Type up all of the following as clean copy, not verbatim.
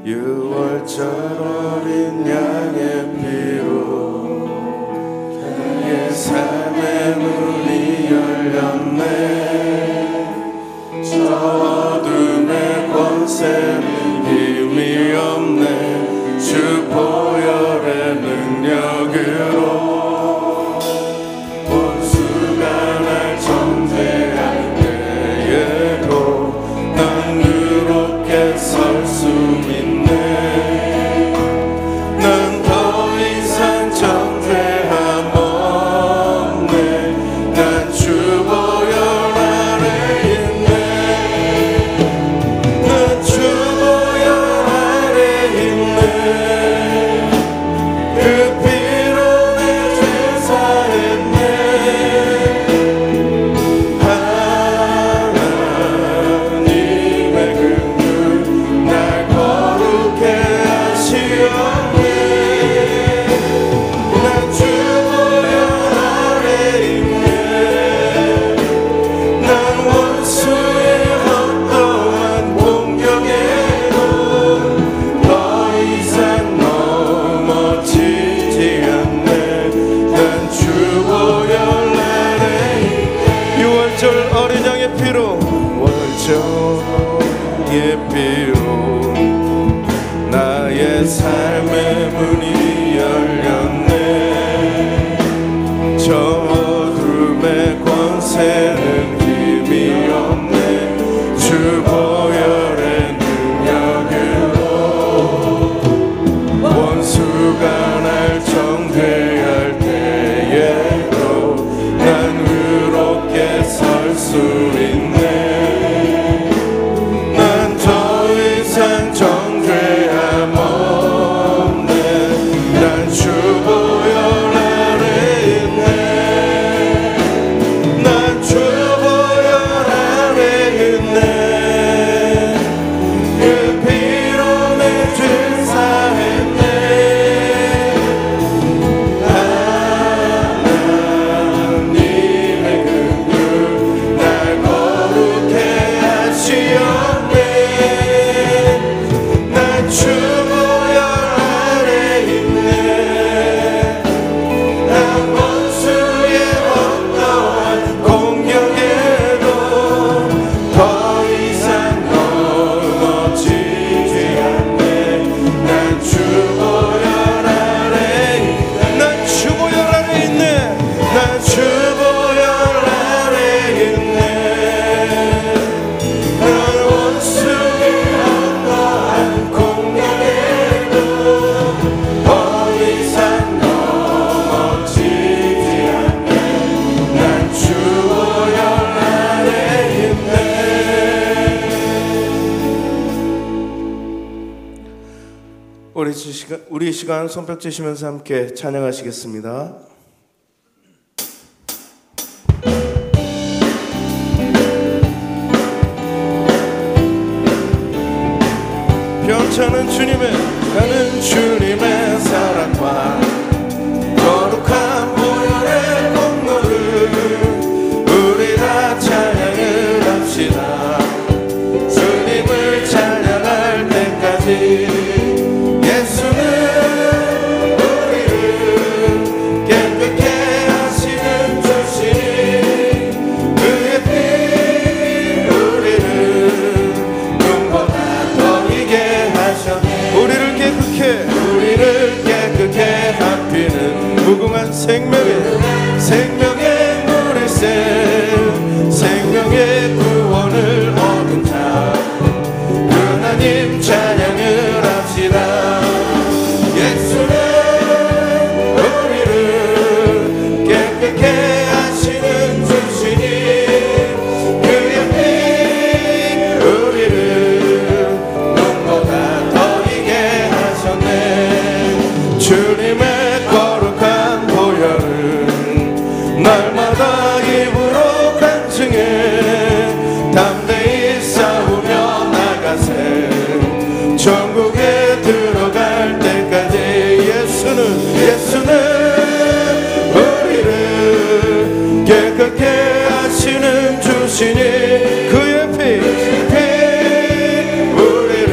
6월절 어린 양의 피로 내 삶의 문이 열렸네. 저 어둠의 권세는 힘이 없네. 주 보혈의 능력으로 원수가 날 정죄할 때에도 난 의롭게 설 수 있네. 난 더 이상 정죄함 없네. 난 주 보혈 아래 있네. 난 주 보혈 아래 있네. 그 피로 내 죄 사했네. 하나님의 긍휼 날 거룩해 하시었네. 난 주 보혈 아래 있네. 난 원수의 어떠한 공격에도 더 이상 넘어지지 않네. 난 주 보혈 아래 있네. 6월절 어린 양의 피로, 6월절의 피로 나의 삶의 문이 열렸네. 저 어둠의 권세는 힘이 없네. 주 보혈의 능력으로 원수가 날 정죄할 때에도 난 의롭게 설 수 있네. 난 더 이상 정죄함 없네. 난 주 보혈 아래 있네. 난 주 보혈 아래 있네. 그 피로 내 죄 사했네. 하나님의 긍휼 날 거룩해 하시었네. 난 주 보혈 아래 있네. 난 원수의 어떠한 공격에도 더 이상 넘어지지 않네. 난 주 보혈 아래 있네. 난 주 보혈 아래 있네. 난 주 보혈 아래 있네. 난 원수의 어떠한 공격에도 더 이상 넘어지지 않네. 난 주 보혈 아래 있네. 우리 시간 손뼉 치시면서 함께 찬양하시겠습니다. 변찮은 주님의, 나는 주님의 사랑과 거룩한 보혈의 공로를 우리 다 찬양을 합시다. 주님을 찬양할 때까지 예수는 우리를 깨끗게 하시는 주시니 그의 피 우리를 눈보다 더 이게 하셨네. 우리를 깨끗게 합히는 무궁한 생명의 물일새, 생명의 구원을 얻은 자 하나님 찬양을 합시다. 예수는 우리를 깨끗게 하시는 주시니 그의 피 우리를 눈보다 더 이게 하셨네. 주님의 거룩한 보혈은 날마다 입으로 간증해 담대히 싸우며 나가세. 천국에 들어갈 때까지 예수는 우리를 깨끗게 하시는 주시니 그의 피 우리를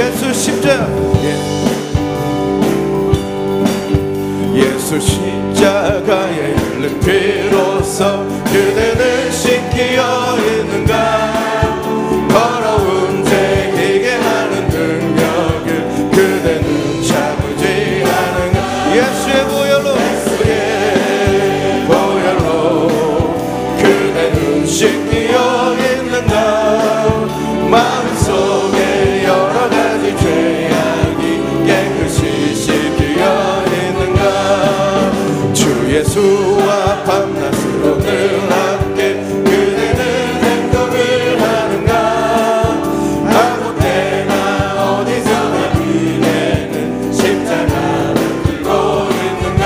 예수 십자가, 예수 십자가의 흘린 피로써 그대는 씻기어 있는가. 더러운 죄 희게 하는 능력을 그대는 참지 않은가. 예수의 보혈로, 예수의 보혈로 그대는 씻기어 있는가. 마음속에 여러 가지 죄악이 깨끗이 씻기어 있는가. 주 예수와 밤낮으로 늘 함께 그대는 행동을 하는가. 아무 때나 어디서나 그대는 십자가를 들고 있는가.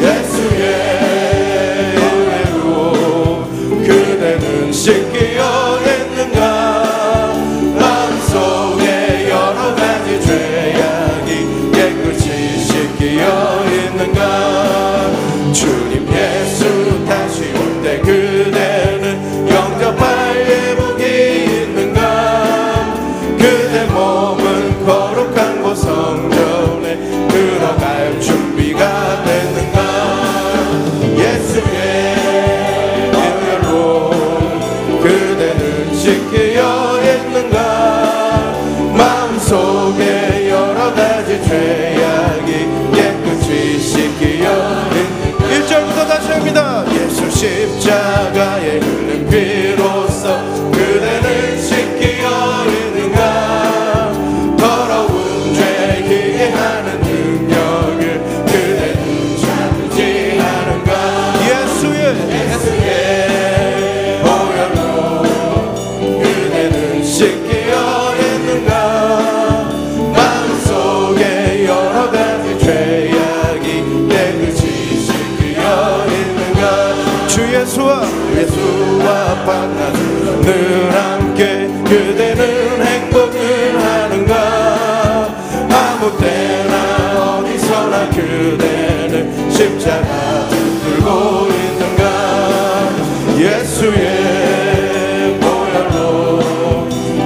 예수의 은혜로 그대는 씻기어 있는가. 마음속에 여러 가지 죄악이 깨끗이 씻기어 있는가. 주님 예수 다시 올 때 그대는 영접할 예복이 있는가. 그대 몸은 거룩한 곳 성전에 들어갈 준비가 됐는가. 예수의 보혈로 그대는 씻기어 있는가. 마음속에 여러 가지 죄악이 깨끗이 씻기어 있는가. 1절부터 다시 합니다. 예수 십자가의 흘린 피로써 그대는 씻기어 있는가. 더러운 죄 희게 하는 능력을 그대는 참지 않은가. 예수의 보혈로 그대는 씻기어 있는가. 마음속에 여러 가지 죄악이 깨끗이 씻기어 있는가. 주 예수와 밤낮으로 늘 함께 그대는 행복을 하는가. 아무 때나 어디서나 그대는 십자가 들고 있는가. 예수의 보혈로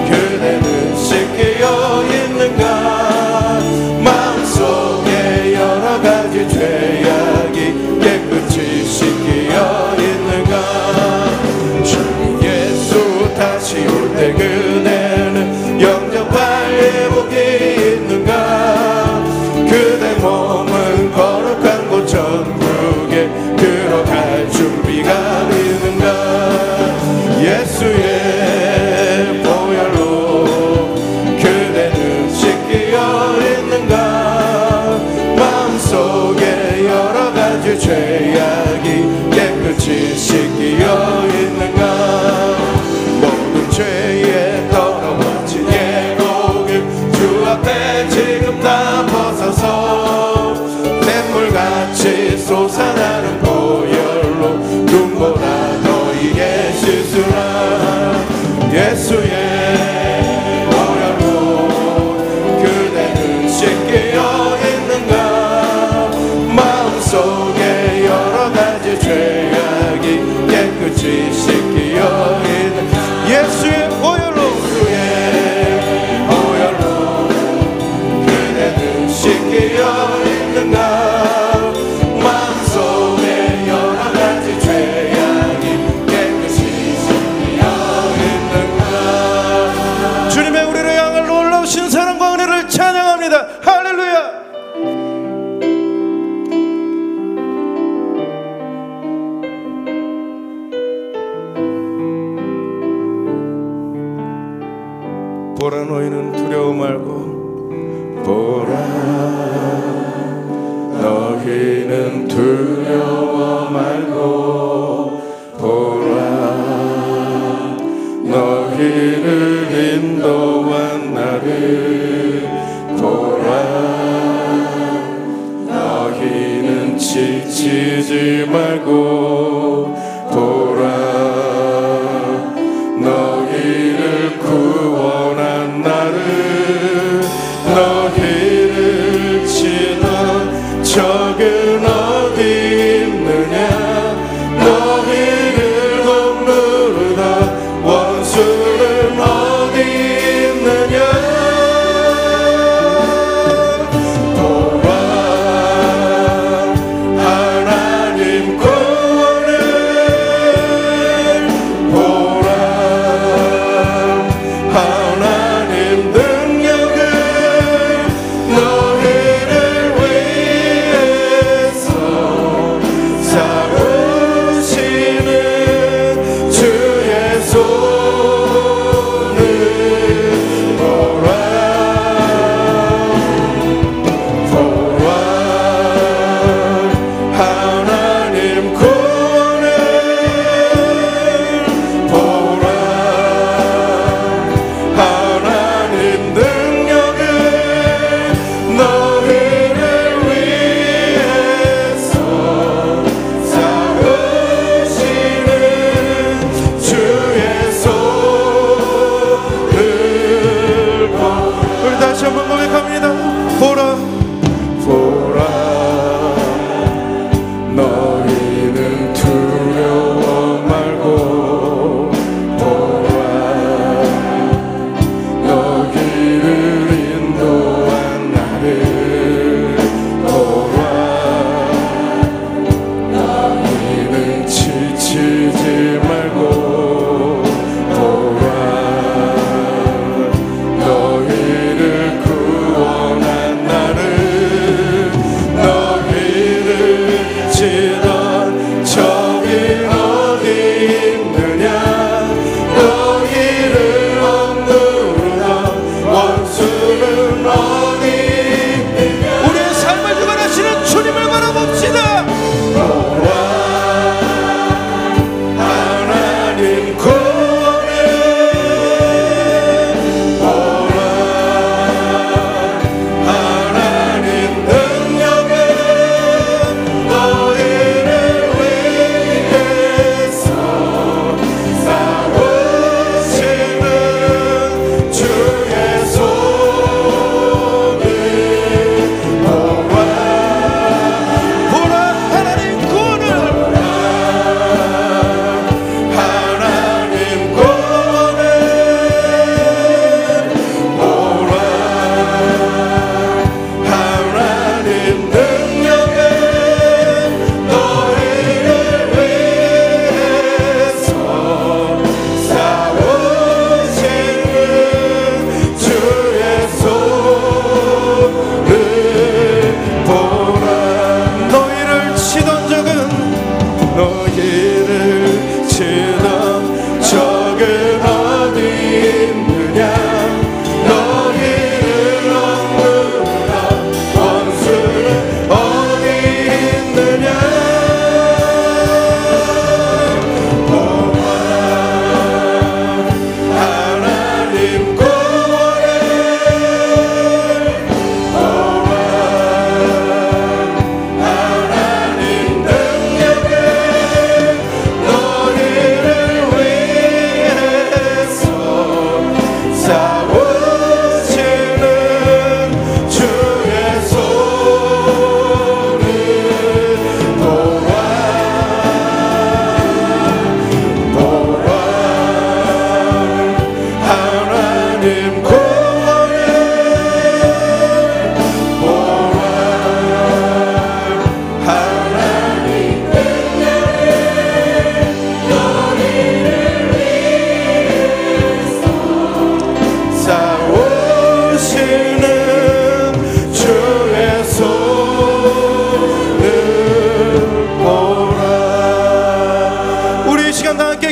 그대는 씻기어 있는가. 마음속에 여러 가지 죄악이 깨끗이 씻기어 있는가. 주 예수 다시 올 때 그대는 영접할 예복이 있는가. 그대 몸은 거룩한 곳 천국에 들어갈 준비가 있는가. 예수의 보혈로 그대는 씻기어 있는가. 마음속에 여러 가지 죄악이 깨끗이 씻기어 있는가. 모든 죄에 더러워진 예복을 주 앞에 지금 다 벗어서 샘물같이 솟아나는 보혈로 눈보다 너희의 씻으라. 예수의 보혈로 그대는 씻기어 있는가. 마음속에 여러 가지 죄악이 깨끗이 씻기어 있는가. 예수의 보혈로, 주의 보혈로 그대는 씻기어 있는가. 마음속에 여러 가지 죄악이 깨끗이 씻기어 있는가. 주님의 우리를 향할 놀라우신 사랑과 은혜를 찬양합니다. 할렐루야. 보라 너희는 두려워 말고, 보라 너희는 두려워 말고, 보라 너희를 인도한 나를 보라. 너희는 지치지 말고, 보라 너희를 구원한 나를. 너희를 치던 적은 어디 있느냐. 너희를 억누르던 원수는 어디 있느냐.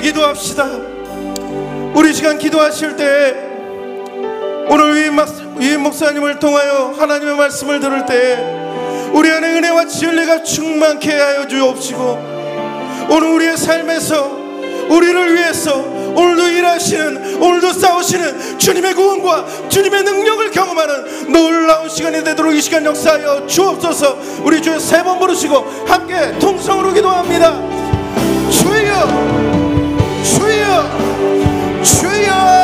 기도합시다. 우리 시간 기도하실 때 오늘 위임 목사님을 통하여 하나님의 말씀을 들을 때 우리 안에 은혜와 진리가 충만케 하여 주옵시고, 오늘 우리의 삶에서 우리를 위해서 오늘도 일하시는, 오늘도 싸우시는 주님의 구원과 주님의 능력을 경험하는 놀라운 시간이 되도록 이 시간 역사하여 주옵소서. 우리 주여 세 번 부르시고 함께 통성으로 기도합니다. 주여, 주여, 주여.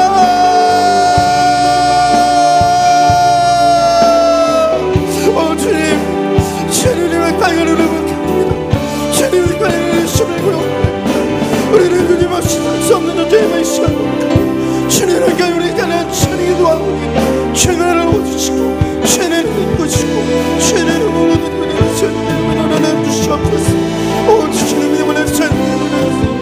주님의 빨간을 부탁합니다. 주님의 빨간을 주시고요. 우리는 주님 없이 살 수 없는 주님의 시간, 주님을 우리 가난 주님의 도와주고 주님을 오주시고 주님을 믿으시고 주님을 모르는 우리를 주님을 주시옵소서. 오 주님의 은혜를 주시옵소서.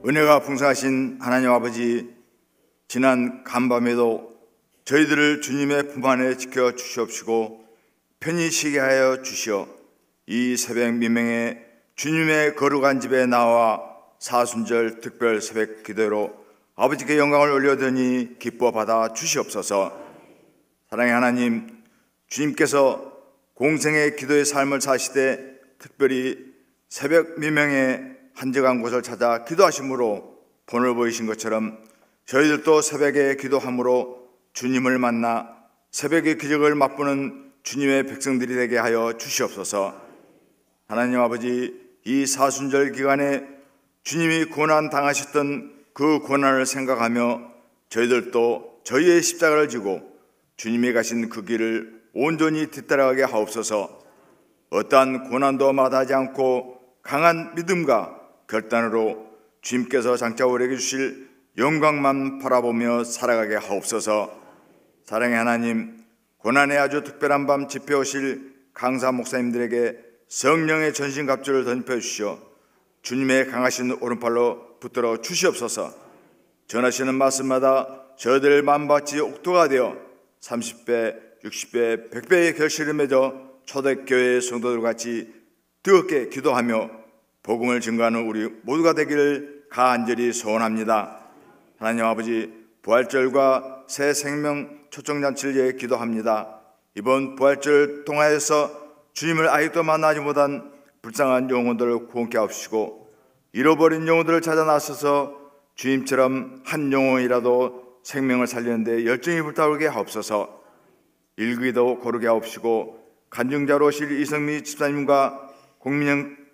은혜가 풍성하신 하나님 아버지, 지난 간밤에도 저희들을 주님의 품 안에 지켜 주시옵시고 편히 쉬게 하여 주시어 이 새벽 미명에 주님의 거룩한 집에 나와 사순절 특별 새벽 기도로 아버지께 영광을 올려드리니 기뻐 받아 주시옵소서. 사랑의 하나님, 주님께서 공생의 기도의 삶을 사시되 특별히 새벽 미명에 한적한 곳을 찾아 기도하심으로 본을 보이신 것처럼 저희들도 새벽에 기도함으로 주님을 만나 새벽의 기적을 맛보는 주님의 백성들이 되게 하여 주시옵소서. 하나님 아버지, 이 사순절 기간에 주님이 고난 당하셨던 그 고난을 생각하며 저희들도 저희의 십자가를 지고 주님이 가신 그 길을 온전히 뒤따라가게 하옵소서. 어떠한 고난도 마다하지 않고 강한 믿음과 결단으로 주님께서 장차 우리에게 주실 영광만 바라보며 살아가게 하옵소서. 사랑의 하나님, 고난의 아주 특별한 밤 집회 오실 강사 목사님들에게 성령의 전신갑주를 던져 주시어 주님의 강하신 오른팔로 붙들어 주시옵소서. 전하시는 말씀마다 저희들 마음밭이 옥토가 되어 30배, 60배, 100배의 결실을 맺어 초대교회의 성도들같이 뜨겁게 기도하며 복음을 증거하는 우리 모두가 되기를 간절히 소원합니다. 하나님 아버지, 부활절과 새 생명 초청잔치를 위해 기도합니다. 이번 부활절 통하여서 주님을 아직도 만나지 못한 불쌍한 영혼들을 구원케 하옵시고 잃어버린 영혼들을 찾아 나서서 주님처럼 한 영혼이라도 생명을 살리는데 열정이 불타오르게 하옵소서. 일기도 고르게 하옵시고 간증자로 오실 이성미 집사님과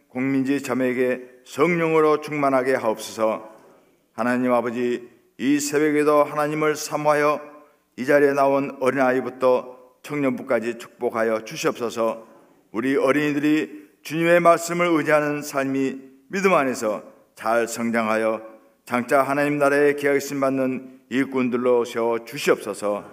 공민지 자매에게 성령으로 충만하게 하옵소서. 하나님 아버지, 이 새벽에도 하나님을 사모하여 이 자리에 나온 어린아이부터 청년부까지 축복하여 주시옵소서. 우리 어린이들이 주님의 말씀을 의지하는 삶이 믿음 안에서 잘 성장하여 장차 하나님 나라에 기하심 받는 일꾼들로 세워 주시옵소서.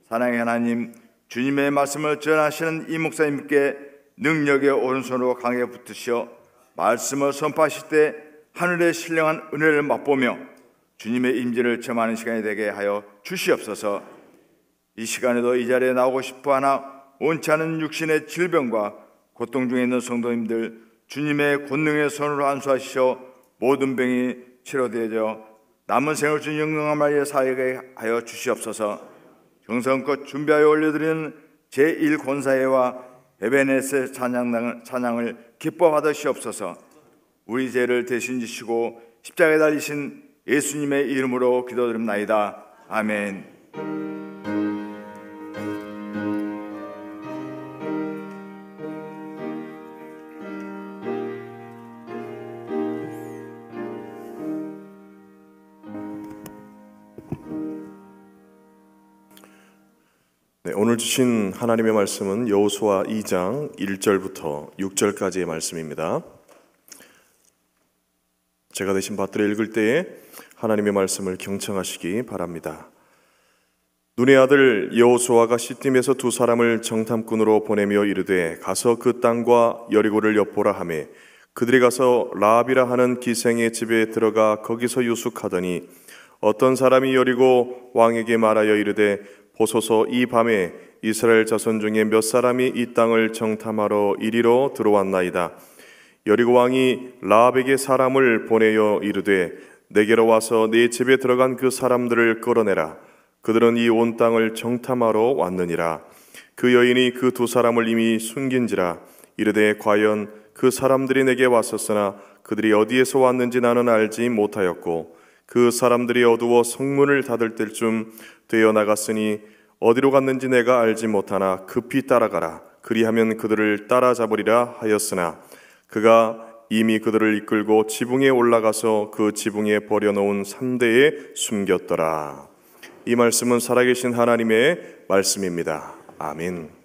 사랑의 하나님, 주님의 말씀을 전하시는 이 목사님께 능력의 오른손으로 강하게 붙으시어 말씀을 선포하실 때 하늘의 신령한 은혜를 맛보며 주님의 임재를 체험하는 시간이 되게 하여 주시옵소서. 이 시간에도 이 자리에 나오고 싶어하나 원치 않은 육신의 질병과 고통 중에 있는 성도님들 주님의 권능의 손으로 안수하시어 모든 병이 치료되어져 남은 생을 주님 영광한 말에 사하게 하여 주시옵소서. 정성껏 준비하여 올려드리는 제1권사회와 에베네세 찬양을 기뻐 받으시옵소서. 우리 죄를 대신 지시고 십자가에 달리신 예수님의 이름으로 기도드립나이다. 아멘. 네, 오늘 주신 하나님의 말씀은 여호수아 2장 1절부터 6절까지의 말씀입니다. 제가 대신 받들어 읽을 때에 하나님의 말씀을 경청하시기 바랍니다. 눈의 아들 여호수아가 시딤에서 두 사람을 정탐꾼으로 보내며 이르되 가서 그 땅과 여리고를 엿보라 하매 그들이 가서 라합이라 하는 기생의 집에 들어가 거기서 유숙하더니 어떤 사람이 여리고 왕에게 말하여 이르되 보소서 이 밤에 이스라엘 자손 중에 몇 사람이 이 땅을 정탐하러 이리로 들어왔나이다. 여리고 왕이 라합에게 사람을 보내어 이르되 내게로 와서 네 집에 들어간 그 사람들을 끌어내라. 그들은 이 온 땅을 정탐하러 왔느니라. 그 여인이 그 두 사람을 이미 숨긴지라. 이르되 과연 그 사람들이 내게 왔었으나 그들이 어디에서 왔는지 나는 알지 못하였고 그 사람들이 어두워 성문을 닫을 때쯤 되어 나갔으니 어디로 갔는지 내가 알지 못하나 급히 따라가라. 그리하면 그들을 따라잡으리라 하였으나 그가 이미 그들을 이끌고 지붕에 올라가서 그 지붕에 버려놓은 산대에 숨겼더라. 이 말씀은 살아계신 하나님의 말씀입니다. 아멘.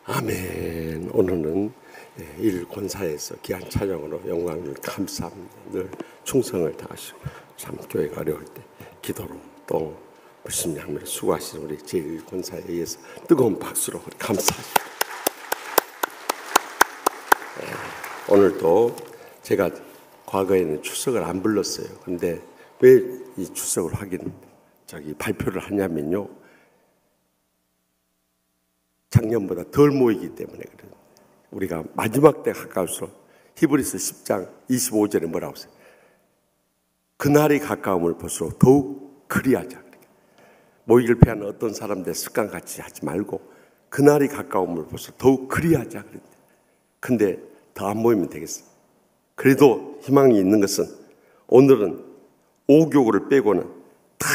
아멘. 오늘은 일권사에서 귀한 찬양으로 영광을 감사합니다. 늘 충성을 다하시고 참 교회가 어려울 때 기도로 또 불신양면에 수고하신 우리 제1권사에 의해서 뜨거운 박수로 감사합니다. 오늘도 제가 과거에는 추석을 안 불렀어요. 근데 왜 이 추석을 발표를 하냐면요, 작년보다 덜 모이기 때문에 그래요. 우리가 마지막 때 가까울수록 히브리서 10장 25절에 뭐라고 써요? 그날이 가까움을 볼수록 더욱 그리하자. 모이기를 피하는 어떤 사람들 습관같이 하지 말고 그날이 가까움을 볼수록 더욱 그리하자. 근데 더 안 모이면 되겠어요. 그래도 희망이 있는 것은 오늘은 5교구를 빼고는 다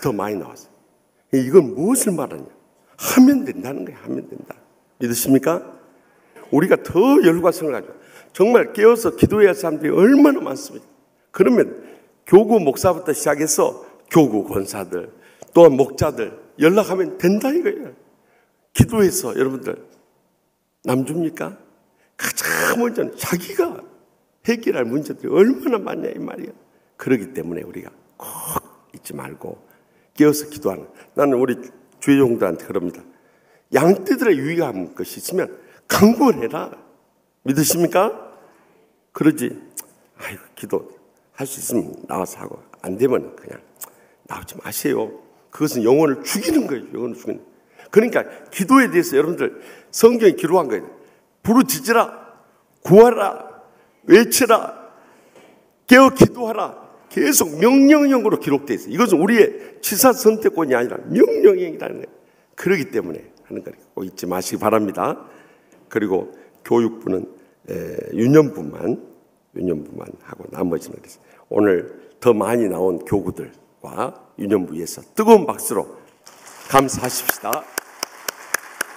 더 많이 나왔어요. 이건 무엇을 말하냐? 하면 된다는 거예요. 하면 된다. 믿으십니까? 우리가 더 열과 성을 가지고 정말 깨어서 기도해야 할 사람들이 얼마나 많습니까? 그러면 교구 목사부터 시작해서 교구 권사들 또한 목자들 연락하면 된다 이거예요. 기도해서 여러분들 남 줍니까? 가장 먼저는 자기가 해결할 문제들이 얼마나 많냐 이 말이야. 그렇기 때문에 우리가 꼭 잊지 말고 깨어서 기도하는, 나는 우리 주의종들한테 그럽니다. 양떼들의 유익한 것이 있으면 강구를 해라. 믿으십니까? 그러지 아이고 기도 할 수 있으면 나와서 하고 안 되면 그냥 나오지 마세요. 그것은 영혼을 죽이는 거예요. 영혼을 죽이는 거예요. 그러니까 기도에 대해서 여러분들 성경에 기록한 거예요. 부르짖으라, 구하라, 외치라, 깨어 기도하라. 계속 명령형으로 기록되어 있어요. 이것은 우리의 취사 선택권이 아니라 명령형이라는 거예요. 그렇기 때문에 하는 거예요. 꼭 잊지 마시기 바랍니다. 그리고 교육부는 유년부만 하고 나머지는 오늘 더 많이 나온 교구들과 유년부에서 뜨거운 박수로 감사하십시다.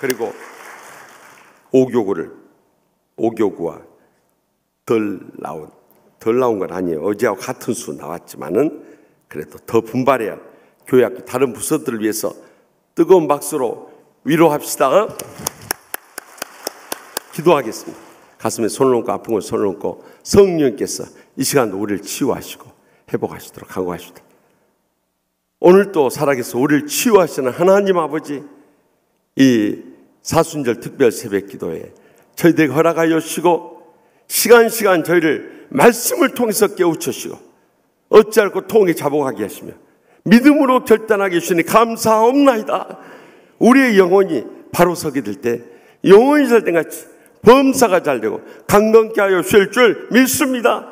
그리고 5교구와 덜 나온 건 아니에요. 어제하고 같은 수 나왔지만은 그래도 더 분발해야 교회학교 다른 부서들을 위해서 뜨거운 박수로 위로합시다. 기도하겠습니다. 가슴에 손을 얹고 아픈 곳에 손을 얹고 성령께서 이 시간 우리를 치유하시고 회복하시도록 강구하십시다. 오늘 또 살아계서 우리를 치유하시는 하나님 아버지, 이 사순절 특별 새벽 기도에 저희들에게 허락하여 주시고 시간 저희를 말씀을 통해서 깨우치시고 어찌할고 통에 자복하게 하시며 믿음으로 결단하게 해주시니 감사옵나이다. 우리의 영혼이 바로 서게 될 때 영혼이 잘 된 같이 범사가 잘 되고 강건케 하여 주실 줄 믿습니다.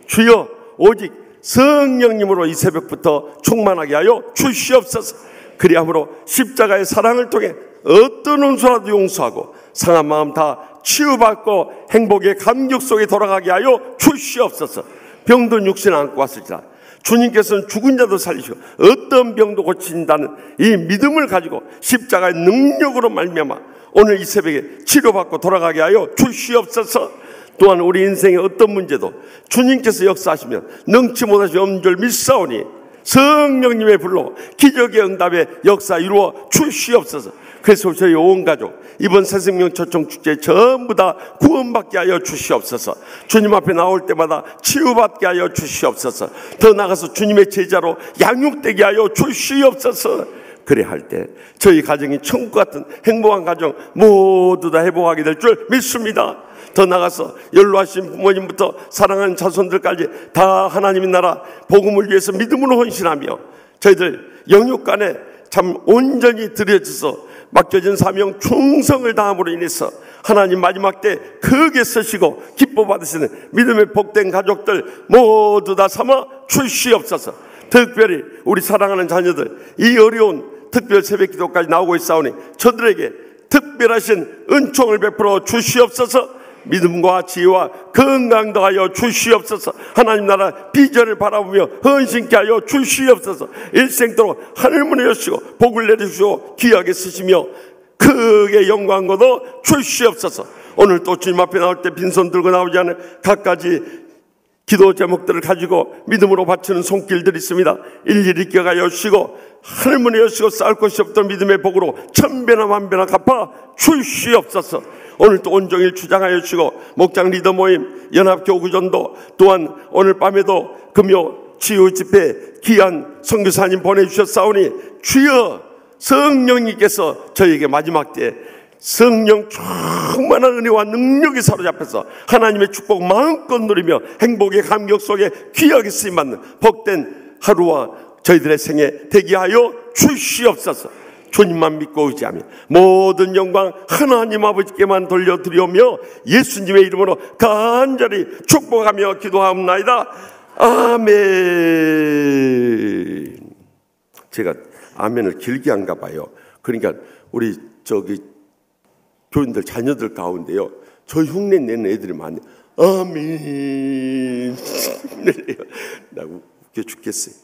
주여 오직 성령님으로 이 새벽부터 충만하게 하여 주시옵소서. 그리함으로 십자가의 사랑을 통해 어떤 원수라도 용서하고 상한 마음 다 치유받고 행복의 감격 속에 돌아가게 하여 주시옵소서. 병든 육신 안고 왔을지라 주님께서는 죽은 자도 살리시고 어떤 병도 고친다는 이 믿음을 가지고 십자가의 능력으로 말미암아 오늘 이 새벽에 치료받고 돌아가게 하여 주시옵소서. 또한 우리 인생의 어떤 문제도 주님께서 역사하시면 능치 못하시 없는 줄 믿사오니 성령님의 불로 기적의 응답의 역사 이루어 주시옵소서. 그래서 저희 온 가족 이번 새생명 초청 축제 전부 다 구원받게 하여 주시옵소서. 주님 앞에 나올 때마다 치유받게 하여 주시옵소서. 더 나아가서 주님의 제자로 양육되게 하여 주시옵소서. 그래 할 때 저희 가정이 천국 같은 행복한 가정 모두 다 회복하게 될 줄 믿습니다. 더 나가서 연로하신 부모님부터 사랑하는 자손들까지 다 하나님의 나라 복음을 위해서 믿음으로 헌신하며 저희들 영육간에 참 온전히 들여져서 맡겨진 사명 충성을 다함으로 인해서 하나님 마지막 때 크게 쓰시고 기뻐 받으시는 믿음의 복된 가족들 모두 다 삼아 주시옵소서. 특별히 우리 사랑하는 자녀들 이 어려운 특별 새벽 기도까지 나오고 있사오니 저들에게 특별하신 은총을 베풀어 주시옵소서. 믿음과 지혜와 건강 더하여 주시옵소서. 하나님 나라 비전을 바라보며 헌신케 하여 주시옵소서. 일생도록 하늘문을 여시고 복을 내주시고 귀하게 쓰시며 크게 영광 거둬 주시옵소서. 오늘 또 주님 앞에 나올 때 빈손 들고 나오지 않은 갖가지 기도 제목들을 가지고 믿음으로 바치는 손길들이 있습니다. 일일이 껴가 여시고 하늘문에 여시고 쌓을 것이 없던 믿음의 복으로 천배나 만배나 갚아 주시옵소서. 오늘도 온종일 주장하여 주시고 목장 리더 모임, 연합교구전도 또한 오늘 밤에도 금요 치유 집회 귀한 선교사님 보내주셨사오니 주여 성령님께서 저에게 마지막 때에 성령 충만한 은혜와 능력이 사로잡혀서 하나님의 축복 마음껏 누리며 행복의 감격 속에 귀하게 쓰임받는 복된 하루와 저희들의 생에 대기하여 주시옵소서. 주님만 믿고 의지하며 모든 영광 하나님 아버지께만 돌려드리오며 예수님의 이름으로 간절히 축복하며 기도하옵나이다. 아멘. 제가 아멘을 길게 한가 봐요. 그러니까 우리 교인들 자녀들 가운데요, 저 흉내 내는 애들이 많네. 아멘. 나 웃겨 죽겠어요.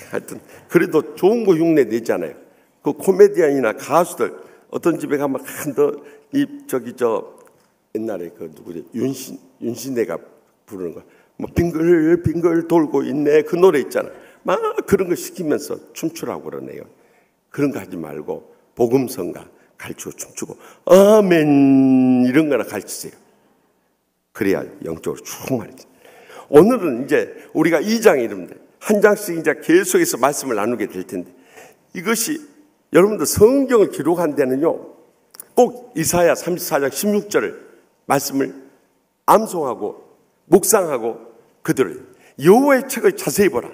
하여튼 그래도 좋은 거 흉내 내잖아요. 그 코미디언이나 가수들 어떤 집에 가면 옛날에 그 누구지 윤신애가 부르는 거, 뭐 빙글빙글 돌고 있네, 그 노래 있잖아. 막 그런 거 시키면서 춤추라고 그러네요. 그런 거 하지 말고 복음성가 가르치고 춤추고 아멘 이런 거나 가르치세요. 그래야 영적으로 충만해지. 오늘은 이제 우리가 2장 이름인데 한 장씩 이제 계속해서 말씀을 나누게 될 텐데, 이것이 여러분들 성경을 기록한 데는요, 꼭 이사야 34장 16절을 말씀을 암송하고 묵상하고 그대로 여호와의 책을 자세히 보라.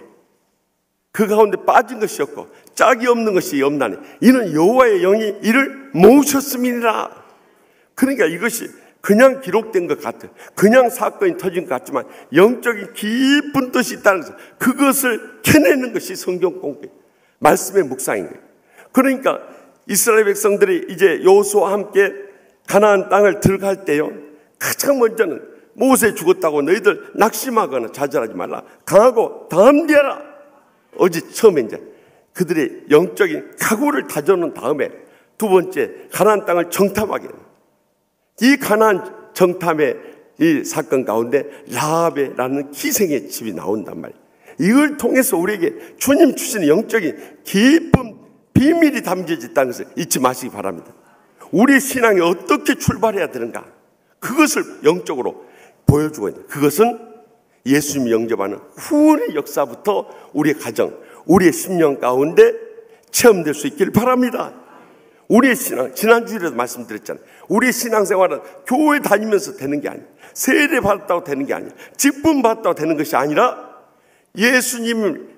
그 가운데 빠진 것이 없고 짝이 없는 것이 없나니 이는 여호와의 영이 이를 모으셨음이니라. 그러니까 이것이 그냥 기록된 것 같아요. 그냥 사건이 터진 것 같지만 영적인 깊은 뜻이 있다는 것을, 그것을 캐내는 것이 성경 공부예요. 말씀의 묵상인 거예요. 그러니까 이스라엘 백성들이 이제 여호수아와 함께 가나안 땅을 들어갈 때요, 가장 먼저는 모세 죽었다고 너희들 낙심하거나 좌절하지 말라. 강하고 담대하라. 어제 처음에 이제 그들의 영적인 각오를 다져놓은 다음에 두 번째 가나안 땅을 정탐하게 됩니다. 이 가나안 정탐의 이 사건 가운데 라합이라는 기생의 집이 나온단 말이에요. 이걸 통해서 우리에게 주님 주시는 영적인 깊은 비밀이 담겨져 있다는 것을 잊지 마시기 바랍니다. 우리의 신앙이 어떻게 출발해야 되는가, 그것을 영적으로 보여주고 있는, 그것은 예수님이 영접하는 후원의 역사부터 우리의 가정, 우리의 심령 가운데 체험될 수 있기를 바랍니다. 우리의 신앙, 지난주에도 말씀드렸잖아요. 우리의 신앙생활은 교회 다니면서 되는 게 아니에요. 세례 받았다고 되는 게 아니에요. 직분 받았다고 되는 것이 아니라 예수님을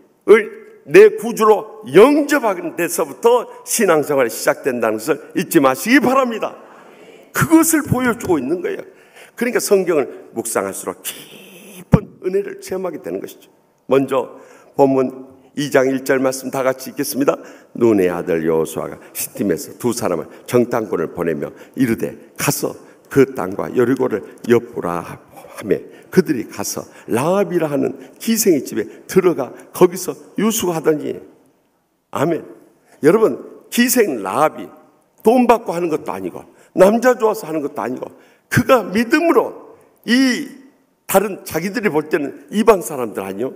내 구주로 영접하는 데서부터 신앙생활이 시작된다는 것을 잊지 마시기 바랍니다. 그것을 보여주고 있는 거예요. 그러니까 성경을 묵상할수록 깊은 은혜를 체험하게 되는 것이죠. 먼저 본문 2장 1절 말씀 다 같이 읽겠습니다. 눈의 아들 여호수아가 시팀에서 두 사람을 정탐꾼을 보내며 이르되 가서 그 땅과 여리고를 엿보라 하며 그들이 가서 라합이라 하는 기생의 집에 들어가 거기서 유수하더니. 아멘. 여러분, 기생 라합이 돈 받고 하는 것도 아니고 남자 좋아서 하는 것도 아니고 그가 믿음으로 이 다른 자기들이 볼 때는 이방 사람들 아니요,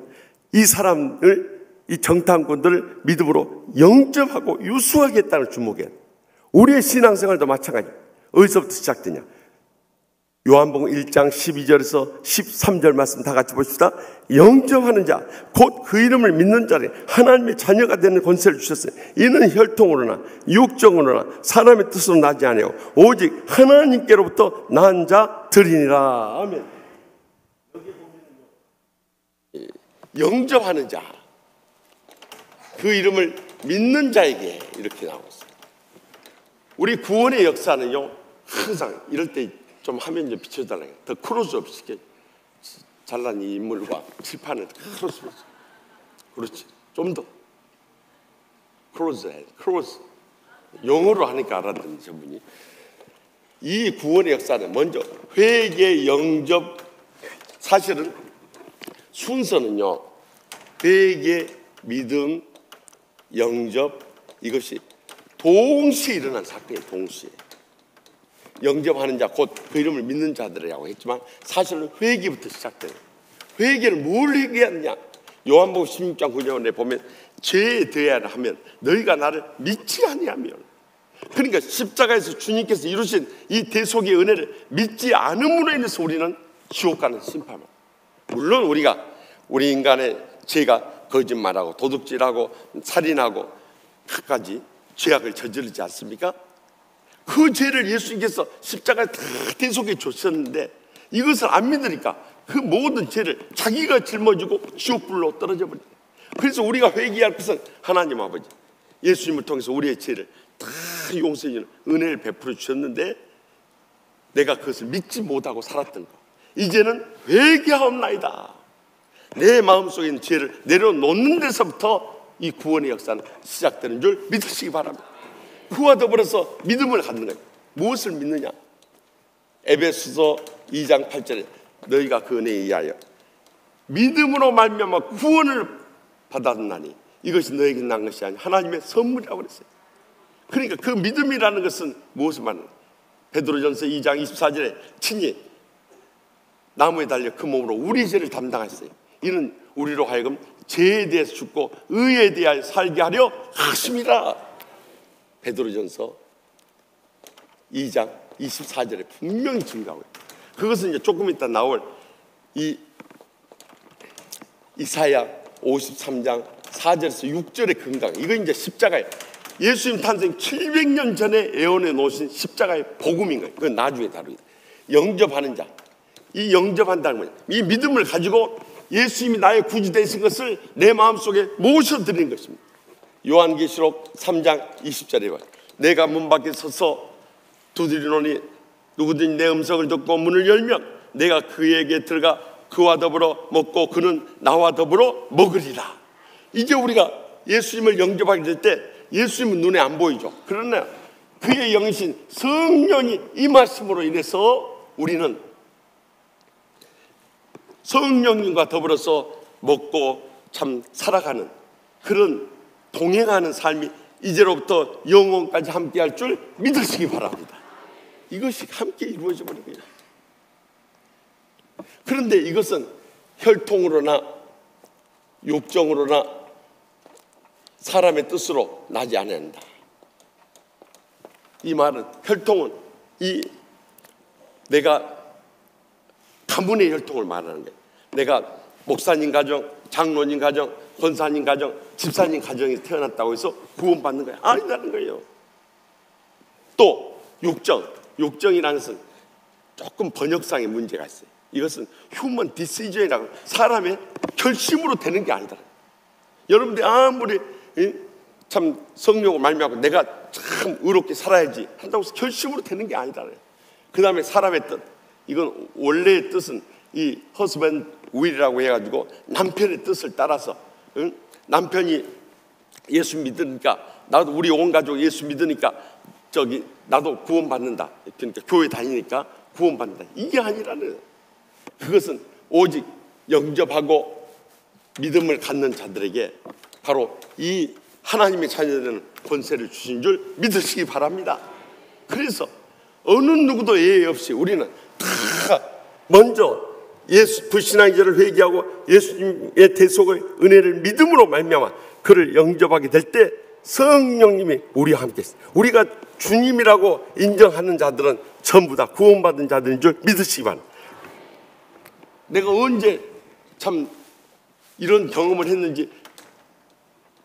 이 사람을, 이 정탐꾼들을 믿음으로 영접하고 유수하겠다는 주목이에요. 우리의 신앙생활도 마찬가지. 어디서부터 시작되냐? 요한복음 1장 12절에서 13절 말씀 다 같이 보십시다. 영접하는 자, 곧 그 이름을 믿는 자를 하나님의 자녀가 되는 권세를 주셨어요. 이는 혈통으로나 육정으로나 사람의 뜻으로 나지 아니하고 오직 하나님께로부터 난 자들이니라. 아멘. 여기 보면 영접하는 자, 그 이름을 믿는 자에게 이렇게 나오고 있어요. 우리 구원의 역사는요, 항상 이럴 때 좀 화면 좀 비춰달라요. 더 크로즈업 시켜. 잘난 이 인물과 칠판을 크로즈업. 그렇지. 좀 더 크로즈해. 크로즈. 영어로 하니까 알아듣는 저분이. 이 구원의 역사는 먼저 회개, 영접. 사실은 순서는요, 회개, 믿음, 영접, 이것이 동시에 일어난 사건이에요. 동시에. 영접하는 자, 곧 그 이름을 믿는 자들이라고 했지만 사실은 회개부터 시작돼요. 회개를 뭘 회개하느냐? 요한복음 16장 9절에 보면 죄에 대하여 하면 너희가 나를 믿지 아니하면, 그러니까 십자가에서 주님께서 이루신 이 대속의 은혜를 믿지 않음으로 인해서 우리는 지옥 가는 심판을. 물론 우리 인간의 죄가 거짓말하고 도둑질하고 살인하고 갖가지 죄악을 저지르지 않습니까? 그 죄를 예수님께서 십자가에 다 대속해 줬었는데 이것을 안 믿으니까 그 모든 죄를 자기가 짊어지고 지옥불로 떨어져 버립니다. 그래서 우리가 회개할 것은 하나님 아버지 예수님을 통해서 우리의 죄를 다 용서해 주는 은혜를 베풀어 주셨는데 내가 그것을 믿지 못하고 살았던 것, 이제는 회개하옵나이다. 내 마음속에 있는 죄를 내려놓는 데서부터 이 구원의 역사는 시작되는 줄 믿으시기 바랍니다. 그와 더불어서 믿음을 갖는 거예요. 무엇을 믿느냐? 에베소서 2장 8절에 너희가 그 은혜에 의하여 믿음으로 말미암아 구원을 받았나니 이것이 너에게 난 것이 아니라 하나님의 선물이라고 그랬어요. 그러니까 그 믿음이라는 것은 무엇을 말하는 거예요? 베드로전서 2장 24절에 친히 나무에 달려 그 몸으로 우리 죄를 담당하셨어요. 이는 우리로 하여금 죄에 대해서 죽고 의에 대하여 살게 하려 하심이라. 베드로전서 2장 24절에 분명히 증거하고 있어요. 그것은 이제 조금 이따 나올 이 이사야 53장 4절에서 6절의 근강, 이거 이제 십자가예요. 예수님 탄생 700년 전에 예언해 놓으신 십자가의 복음인 거예요. 그건 나중에 다루겠다. 영접하는 자, 이 영접한다는 거예요. 이 믿음을 가지고 예수님이 나의 구주 되신 것을 내 마음속에 모셔드리는 것입니다. 요한계시록 3장 20절에 봐요. 내가 문 밖에 서서 두드리노니 누구든지 내 음성을 듣고 문을 열면 내가 그에게 들어가 그와 더불어 먹고 그는 나와 더불어 먹으리라. 이제 우리가 예수님을 영접하게 될 때 예수님은 눈에 안 보이죠. 그러나 그의 영이신 성령이 임하심으로 인해서 우리는 성령님과 더불어서 먹고 참 살아가는 그런 동행하는 삶이 이제로부터 영원까지 함께할 줄 믿으시기 바랍니다. 이것이 함께 이루어져 버린 거예요. 그런데 이것은 혈통으로나 욕정으로나 사람의 뜻으로 나지 않는다. 이 말은 혈통은 내가 가문의 혈통을 말하는 거예요. 내가 목사님 가정, 장로님 가정, 권사님 가정, 집사님 가정에서 태어났다고 해서 구원받는 거예요. 아니라는 거예요. 또 욕정이라는 것은 조금 번역상의 문제가 있어요. 이것은 휴먼 디시전이라고 사람의 결심으로 되는 게 아니다. 여러분들이 아무리 참 성령을 말미암고 내가 참 의롭게 살아야지 한다고 해서 결심으로 되는 게 아니다. 그 다음에 사람의 뜻, 이건 원래의 뜻은 이 허스밴드 윌이라고 해가지고 남편의 뜻을 따라서 남편이 예수 믿으니까 나도 우리 온 가족 예수 믿으니까 나도 구원받는다. 그러니까 교회 다니니까 구원받는다. 이게 아니라는, 그것은 오직 영접하고 믿음을 갖는 자들에게 바로 이 하나님의 자녀되는 권세를 주신 줄 믿으시기 바랍니다. 그래서 어느 누구도 예외 없이 우리는 다 먼저 예수 불신앙자를 회개하고 예수님의 대속의 은혜를 믿음으로 말미암아 그를 영접하게 될 때 성령님이 우리와 함께 있어요. 우리가 주님이라고 인정하는 자들은 전부 다 구원받은 자들인 줄 믿으시기 바랍니다. 내가 언제 참 이런 경험을 했는지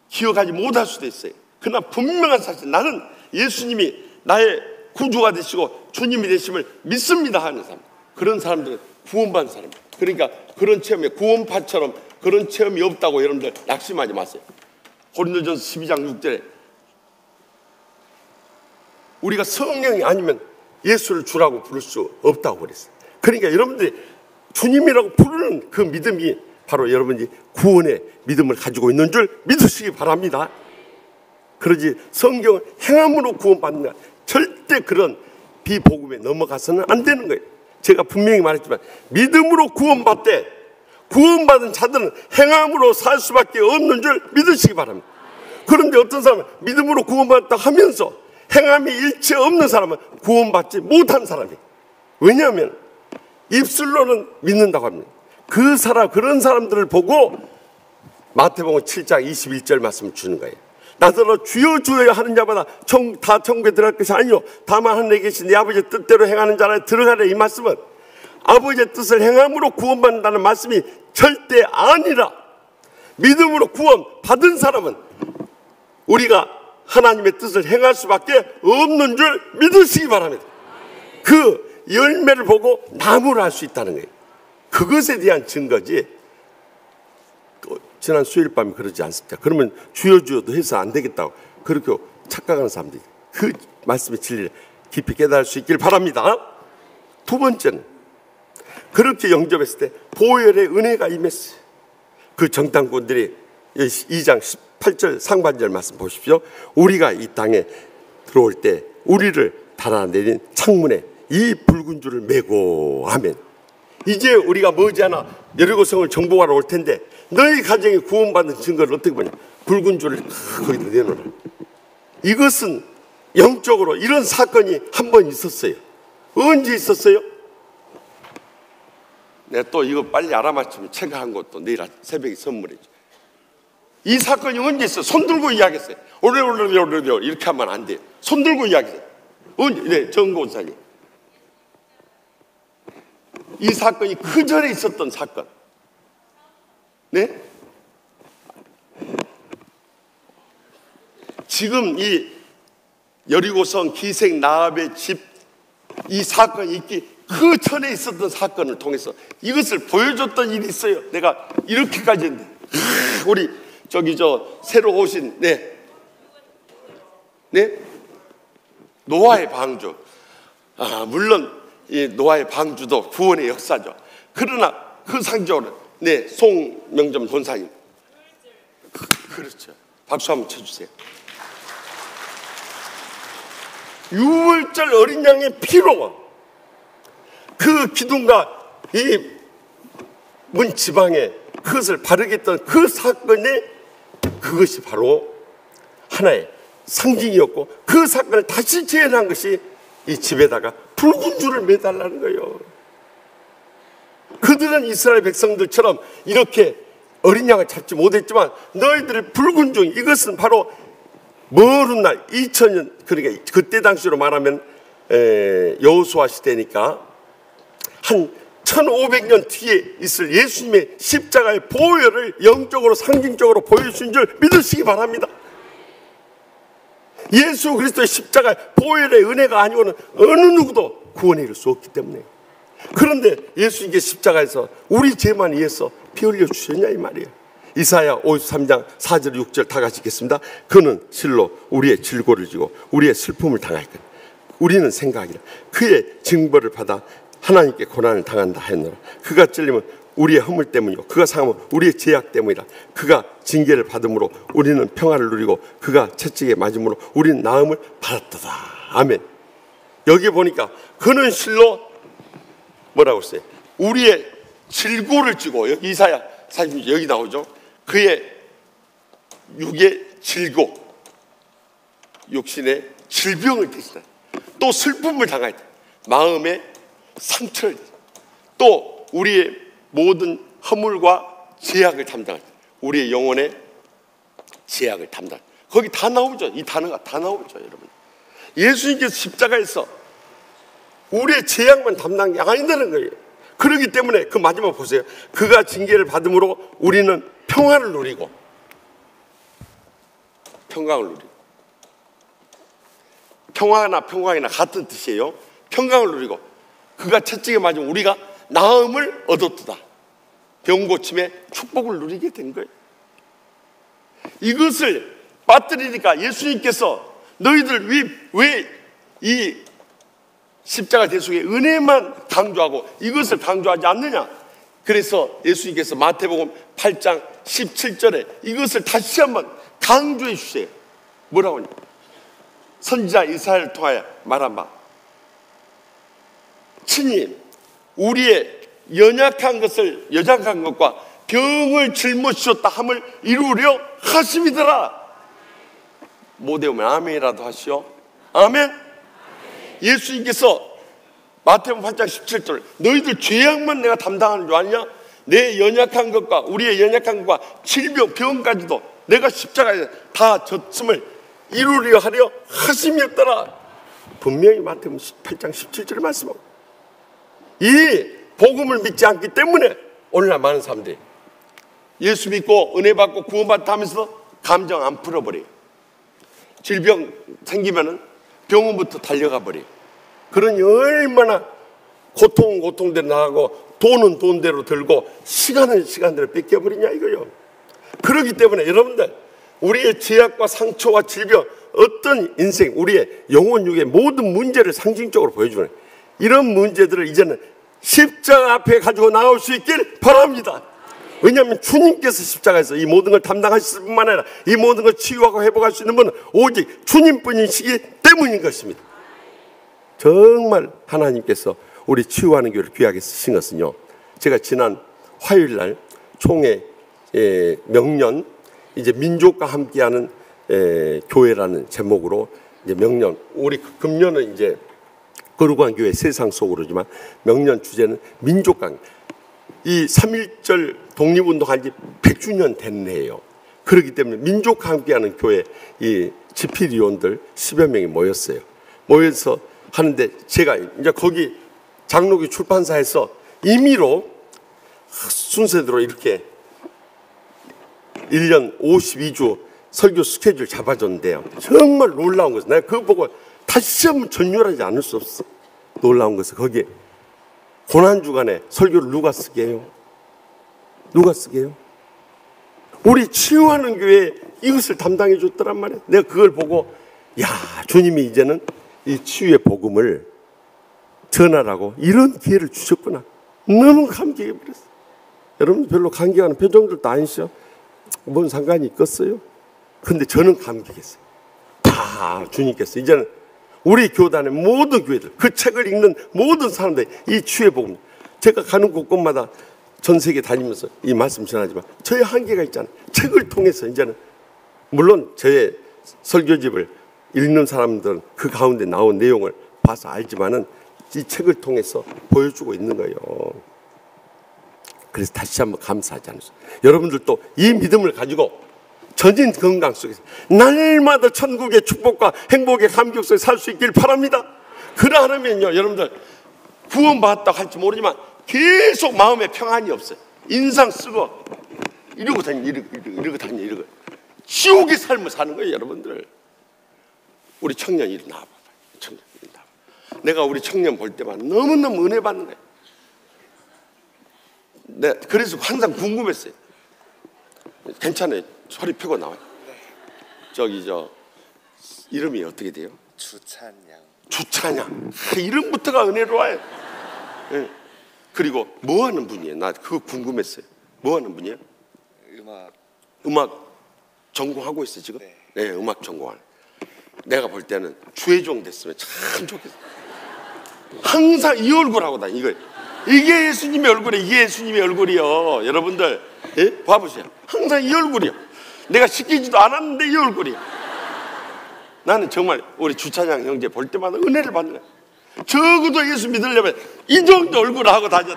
기억하지 못할 수도 있어요. 그러나 분명한 사실, 나는 예수님이 나의 구주가 되시고 주님이 되심을 믿습니다 하는 사람, 그런 사람들은 구원받은 사람입니다. 그러니까 그런 체험에 구원파처럼 그런 체험이 없다고 여러분들 낙심하지 마세요. 고린도전서 12장 6절에 우리가 성령이 아니면 예수를 주라고 부를 수 없다고 그랬어요. 그러니까 여러분들이 주님이라고 부르는 그 믿음이 바로 여러분이 구원의 믿음을 가지고 있는 줄 믿으시기 바랍니다. 그러지 성경은 행함으로 구원받는, 절대 그런 비복음에 넘어가서는 안 되는 거예요. 제가 분명히 말했지만 믿음으로 구원받은 자들은 행함으로 살 수밖에 없는 줄 믿으시기 바랍니다. 그런데 어떤 사람은 믿음으로 구원받았다 하면서 행함이 일체 없는 사람은 구원받지 못한 사람이에요. 왜냐하면 입술로는 믿는다고 합니다. 그런 사람들을 보고 마태복음 7장 21절 말씀을 주는 거예요. 나더러 주여 주여 하는 자마다 다 천국에 들어갈 것이 아니요 다만 하늘에 계신 내 아버지의 뜻대로 행하는 자라 들어가래. 이 말씀은 아버지의 뜻을 행함으로 구원받는다는 말씀이 절대 아니라, 믿음으로 구원 받은 사람은 우리가 하나님의 뜻을 행할 수밖에 없는 줄 믿으시기 바랍니다. 그 열매를 보고 나무를 알 수 있다는 거예요. 그것에 대한 증거지. 지난 수요일 밤에 그러지 않습니까? 그러면 주여 주여도 해서 안 되겠다고 그렇게 착각하는 사람들이 그 말씀의 진리를 깊이 깨달을 수 있길 바랍니다. 두 번째는 그렇게 영접했을 때 보혈의 은혜가 임했어요. 그 정탐꾼들이 2장 18절 상반절 말씀 보십시오. 우리가 이 땅에 들어올 때 우리를 달아내린 창문에 이 붉은 줄을 메고 하면 이제 우리가 머지않아 여리고성을 정복하러 올 텐데 너희 가정이 구원받는 증거를 어떻게 보냐? 붉은 줄을 거기다 내놓으라. 이것은 영적으로 이런 사건이 한 번 있었어요. 언제 있었어요? 내가 또 이거 빨리 알아맞히면 책 한 것도 내일 새벽에 선물해줘. 이 사건이 언제 있어요? 손 들고 이야기했어요. 오래오래 이렇게 하면 안 돼요. 손 들고 이야기했어요. 언제? 네, 정고사님. 이 사건이 그 전에 있었던 사건. 네? 지금 이 여리고성 기생 라합의 집 이 사건이 있기 그 전에 있었던 사건을 통해서 이것을 보여줬던 일이 있어요. 내가 이렇게까지 했는데 우리 새로 오신 노아의 방주. 물론 이 노아의 방주도 구원의 역사죠. 그러나 그 상징으로 송명점 권사님. 그렇죠. 박수 한번 쳐주세요. 유월절 어린 양의 피로 그 기둥과 이 문 지방에 그것을 바르게 했던 그 사건이 그것이 바로 하나의 상징이었고 그 사건을 다시 재현한 것이 이 집에다가 붉은 줄을 매달라는 거예요. 그들은 이스라엘 백성들처럼 이렇게 어린 양을 잡지 못했지만 너희들의 붉은 줄, 이것은 바로 먼 날 2000년, 그러니까 그때 당시로 말하면 여호수아 시대니까 한 1500년 뒤에 있을 예수님의 십자가의 보혈을 영적으로 상징적으로 보여주신 줄 믿으시기 바랍니다. 예수 그리스도의 십자가의 보혈의 은혜가 아니고는 어느 누구도 구원에 이를 수 없기 때문에. 그런데 예수님께 십자가에서 우리 죄만 위해서 피 흘려 주셨냐 이 말이에요. 이사야 53장 4절 6절 다 같이 읽겠습니다. 그는 실로 우리의 질고를 지고 우리의 슬픔을 당하였거든 우리는 생각이라 그의 징벌을 받아 하나님께 고난을 당한다 했노라. 그가 찔리면 우리의 허물 때문이요 그가 상하면 우리의 죄악 때문이라. 그가 징계를 받음으로 우리는 평화를 누리고 그가 채찍에 맞음으로 우리는 나음을 받았도다. 아멘. 여기 보니까 그는 실로 뭐라고 했어요? 우리의 질고를 지고, 여기 이사야 40절 여기 나오죠. 그의 육의 질고, 육신의 질병을 대신하, 또 슬픔을 당하였다. 마음의 상처를, 또 우리의 모든 허물과 죄악을 담당했다. 우리의 영혼의 죄악을 담당. 거기 다 나오죠. 이 단어가 다 나오죠, 여러분. 예수님께서 십자가에서 우리의 죄악만 담당한 게 아니다는 거예요. 그렇기 때문에 그 마지막 보세요. 그가 징계를 받음으로 우리는 평화를 누리고, 평강을 누리고. 평화나 평강이나 같은 뜻이에요. 평강을 누리고 그가 채찍에 맞으면 우리가 나음을 얻었다. 병 고침의 축복을 누리게 된 거예요. 이것을 빠뜨리니까 예수님께서 너희들 왜 이 십자가 대속의 은혜만 강조하고 이것을 강조하지 않느냐. 그래서 예수님께서 마태복음 8장 17절에 이것을 다시 한번 강조해 주세요. 뭐라고 하냐. 선지자 이사야를 통하여 말한 바 친히 우리의 연약한 것과 병을 짊어지셨다 함을 이루려 하심이더라. 못 외우면 아멘이라도 하시오. 아멘. 예수님께서 마태복음 8장 17절 너희들 죄악만 내가 담당하는 줄 아느냐? 내 연약한 것과 우리의 연약한 것과 질병, 병까지도 내가 십자가에 다 졌음을 이루려 하려 하심이었더라. 분명히 마태복음 18장 17절 말씀하고, 이 복음을 믿지 않기 때문에 오늘날 많은 사람들이 예수 믿고 은혜 받고 구원받다 하면서 감정 안 풀어버려요. 질병 생기면은 병원부터 달려가 버려요. 그러니 얼마나 고통대로 나가고 돈은 돈대로 들고 시간은 시간대로 뺏겨버리냐 이거요. 그렇기 때문에 여러분들, 우리의 죄악과 상처와 질병, 어떤 인생, 우리의 영혼육의 모든 문제를 상징적으로 보여주는 이런 문제들을 이제는 십자가 앞에 가지고 나올 수 있길 바랍니다. 왜냐하면 주님께서 십자가에서 이 모든 걸 담당하실 뿐만 아니라 이 모든 걸 치유하고 회복할 수 있는 분은 오직 주님뿐이시기 때문인 것입니다. 정말 하나님께서 우리 치유하는 교회를 귀하게 쓰신 것은요, 제가 지난 화요일날 총회 명년, 이제 민족과 함께하는 교회라는 제목으로 이제 명년, 우리 금년은 이제 거룩한 교회 세상 속으로지만 명년 주제는 민족과, 이 3.1절 독립운동한 지 100주년 된 해예요. 그렇기 때문에 민족과 함께하는 교회 이 지필위원들 10여 명이 모였어요. 모여서 하는데 제가 이제 거기 장로교 출판사에서 임의로 순서대로 이렇게 1년 52주 설교 스케줄 잡아줬는데요. 정말 놀라운 것은, 내가 그거 보고 다시 한번 전율하지 않을 수 없어. 놀라운 것은 거기에 고난주간에 설교를 누가 쓰게 해요? 누가 쓰게 해요? 우리 치유하는 교회에 이것을 담당해 줬더란 말이에요. 내가 그걸 보고, 야, 주님이 이제는 이 치유의 복음을 전하라고 이런 기회를 주셨구나. 너무 감격해 버렸어. 여러분 별로 감격하는 표정들도 아니시죠? 뭔 상관이 있겠어요? 근데 저는 감격했어요. 다 주님께서 이제는 우리 교단의 모든 교회들, 그 책을 읽는 모든 사람들이 이 치유의 복음, 제가 가는 곳곳마다 전 세계 다니면서 이 말씀 전하지만 저의 한계가 있잖아요. 책을 통해서 이제는, 물론 저의 설교집을 읽는 사람들은 그 가운데 나온 내용을 봐서 알지만은 이 책을 통해서 보여주고 있는 거예요. 그래서 다시 한번 감사하지 않으세요? 여러분들도 이 믿음을 가지고 전인 건강 속에서 날마다 천국의 축복과 행복의 감격 속에 살 수 있길 바랍니다. 그러하면요, 여러분들 구원받았다고 할지 모르지만 계속 마음에 평안이 없어요. 인상 쓰고 이러고 다니, 이러고 다니, 이러고 지옥의 삶을 사는 거예요. 여러분들, 우리 청년 이리 나와봐. 청년 이리 나와봐. 내가 우리 청년 볼 때만 너무너무 은혜 받는 거예요. 네, 그래서 항상 궁금했어요. 괜찮아요. 소리 펴고 나와요. 저기 이름이 어떻게 돼요? 주찬양. 이름부터가 은혜로워요. 네. 그리고 뭐 하는 분이에요? 나 그거 궁금했어요. 뭐 하는 분이에요? 음악 전공하고 있어요 지금? 네, 음악 전공하는. 내가 볼 때는 주혜종 됐으면 참 좋겠어. 항상 이 얼굴하고 다니. 이게 예수님의 얼굴이에요. 이게 예수님의 얼굴이요. 여러분들, 예? 봐보세요. 항상 이 얼굴이요. 내가 시키지도 않았는데 이 얼굴이요. 나는 정말 우리 주찬양 형제 볼 때마다 은혜를 받는 거야. 적어도 예수 믿으려면 이 정도 얼굴을 하고 다녔.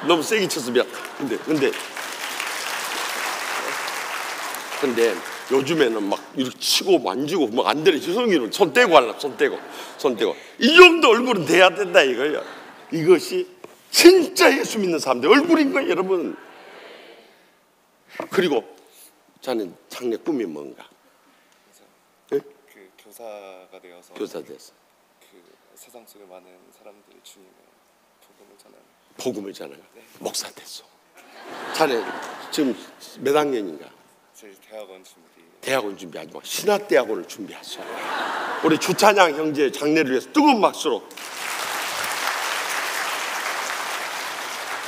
너무 세게 쳤으면. 근데 요즘에는 막 이렇게 치고 만지고 막 안 되네. 죄송해요. 손 떼고 하려고. 손 떼고. 이 정도 얼굴은 돼야 된다 이거예요. 이것이 진짜 예수 믿는 사람들 얼굴인 거예요, 여러분. 그리고 자는 장래 꿈이 뭔가? 그 교사가 되어서 교사 돼서 그 세상 속의 많은 사람들이 주님의 복음을 전하는 네. 목사 됐어. 자네 지금 몇 학년인가? 제 대학원 준비하지 마. 신학대학원을 준비하셔. 우리 주찬양 형제의 장래를 위해서 뜨거운 박수로.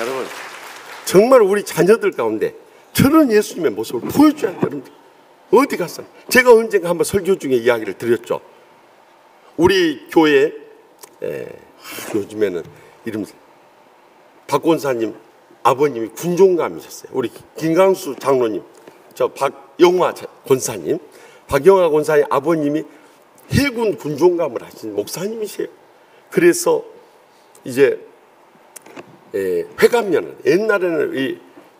여러분, 정말 우리 자녀들 가운데 저런 예수님의 모습을 보여줘야 돼요. 여러분들 어디 갔어요? 제가 언젠가 한번 설교 중에 이야기를 드렸죠. 우리 교회 요즘에는 이름 박권사님 아버님이 군종감이셨어요. 우리 김강수 장로님, 저 박영화 권사님, 박영화 권사님 아버님이 해군 군종감을 하신 목사님이세요. 그래서 이제 회감년은 옛날에는 이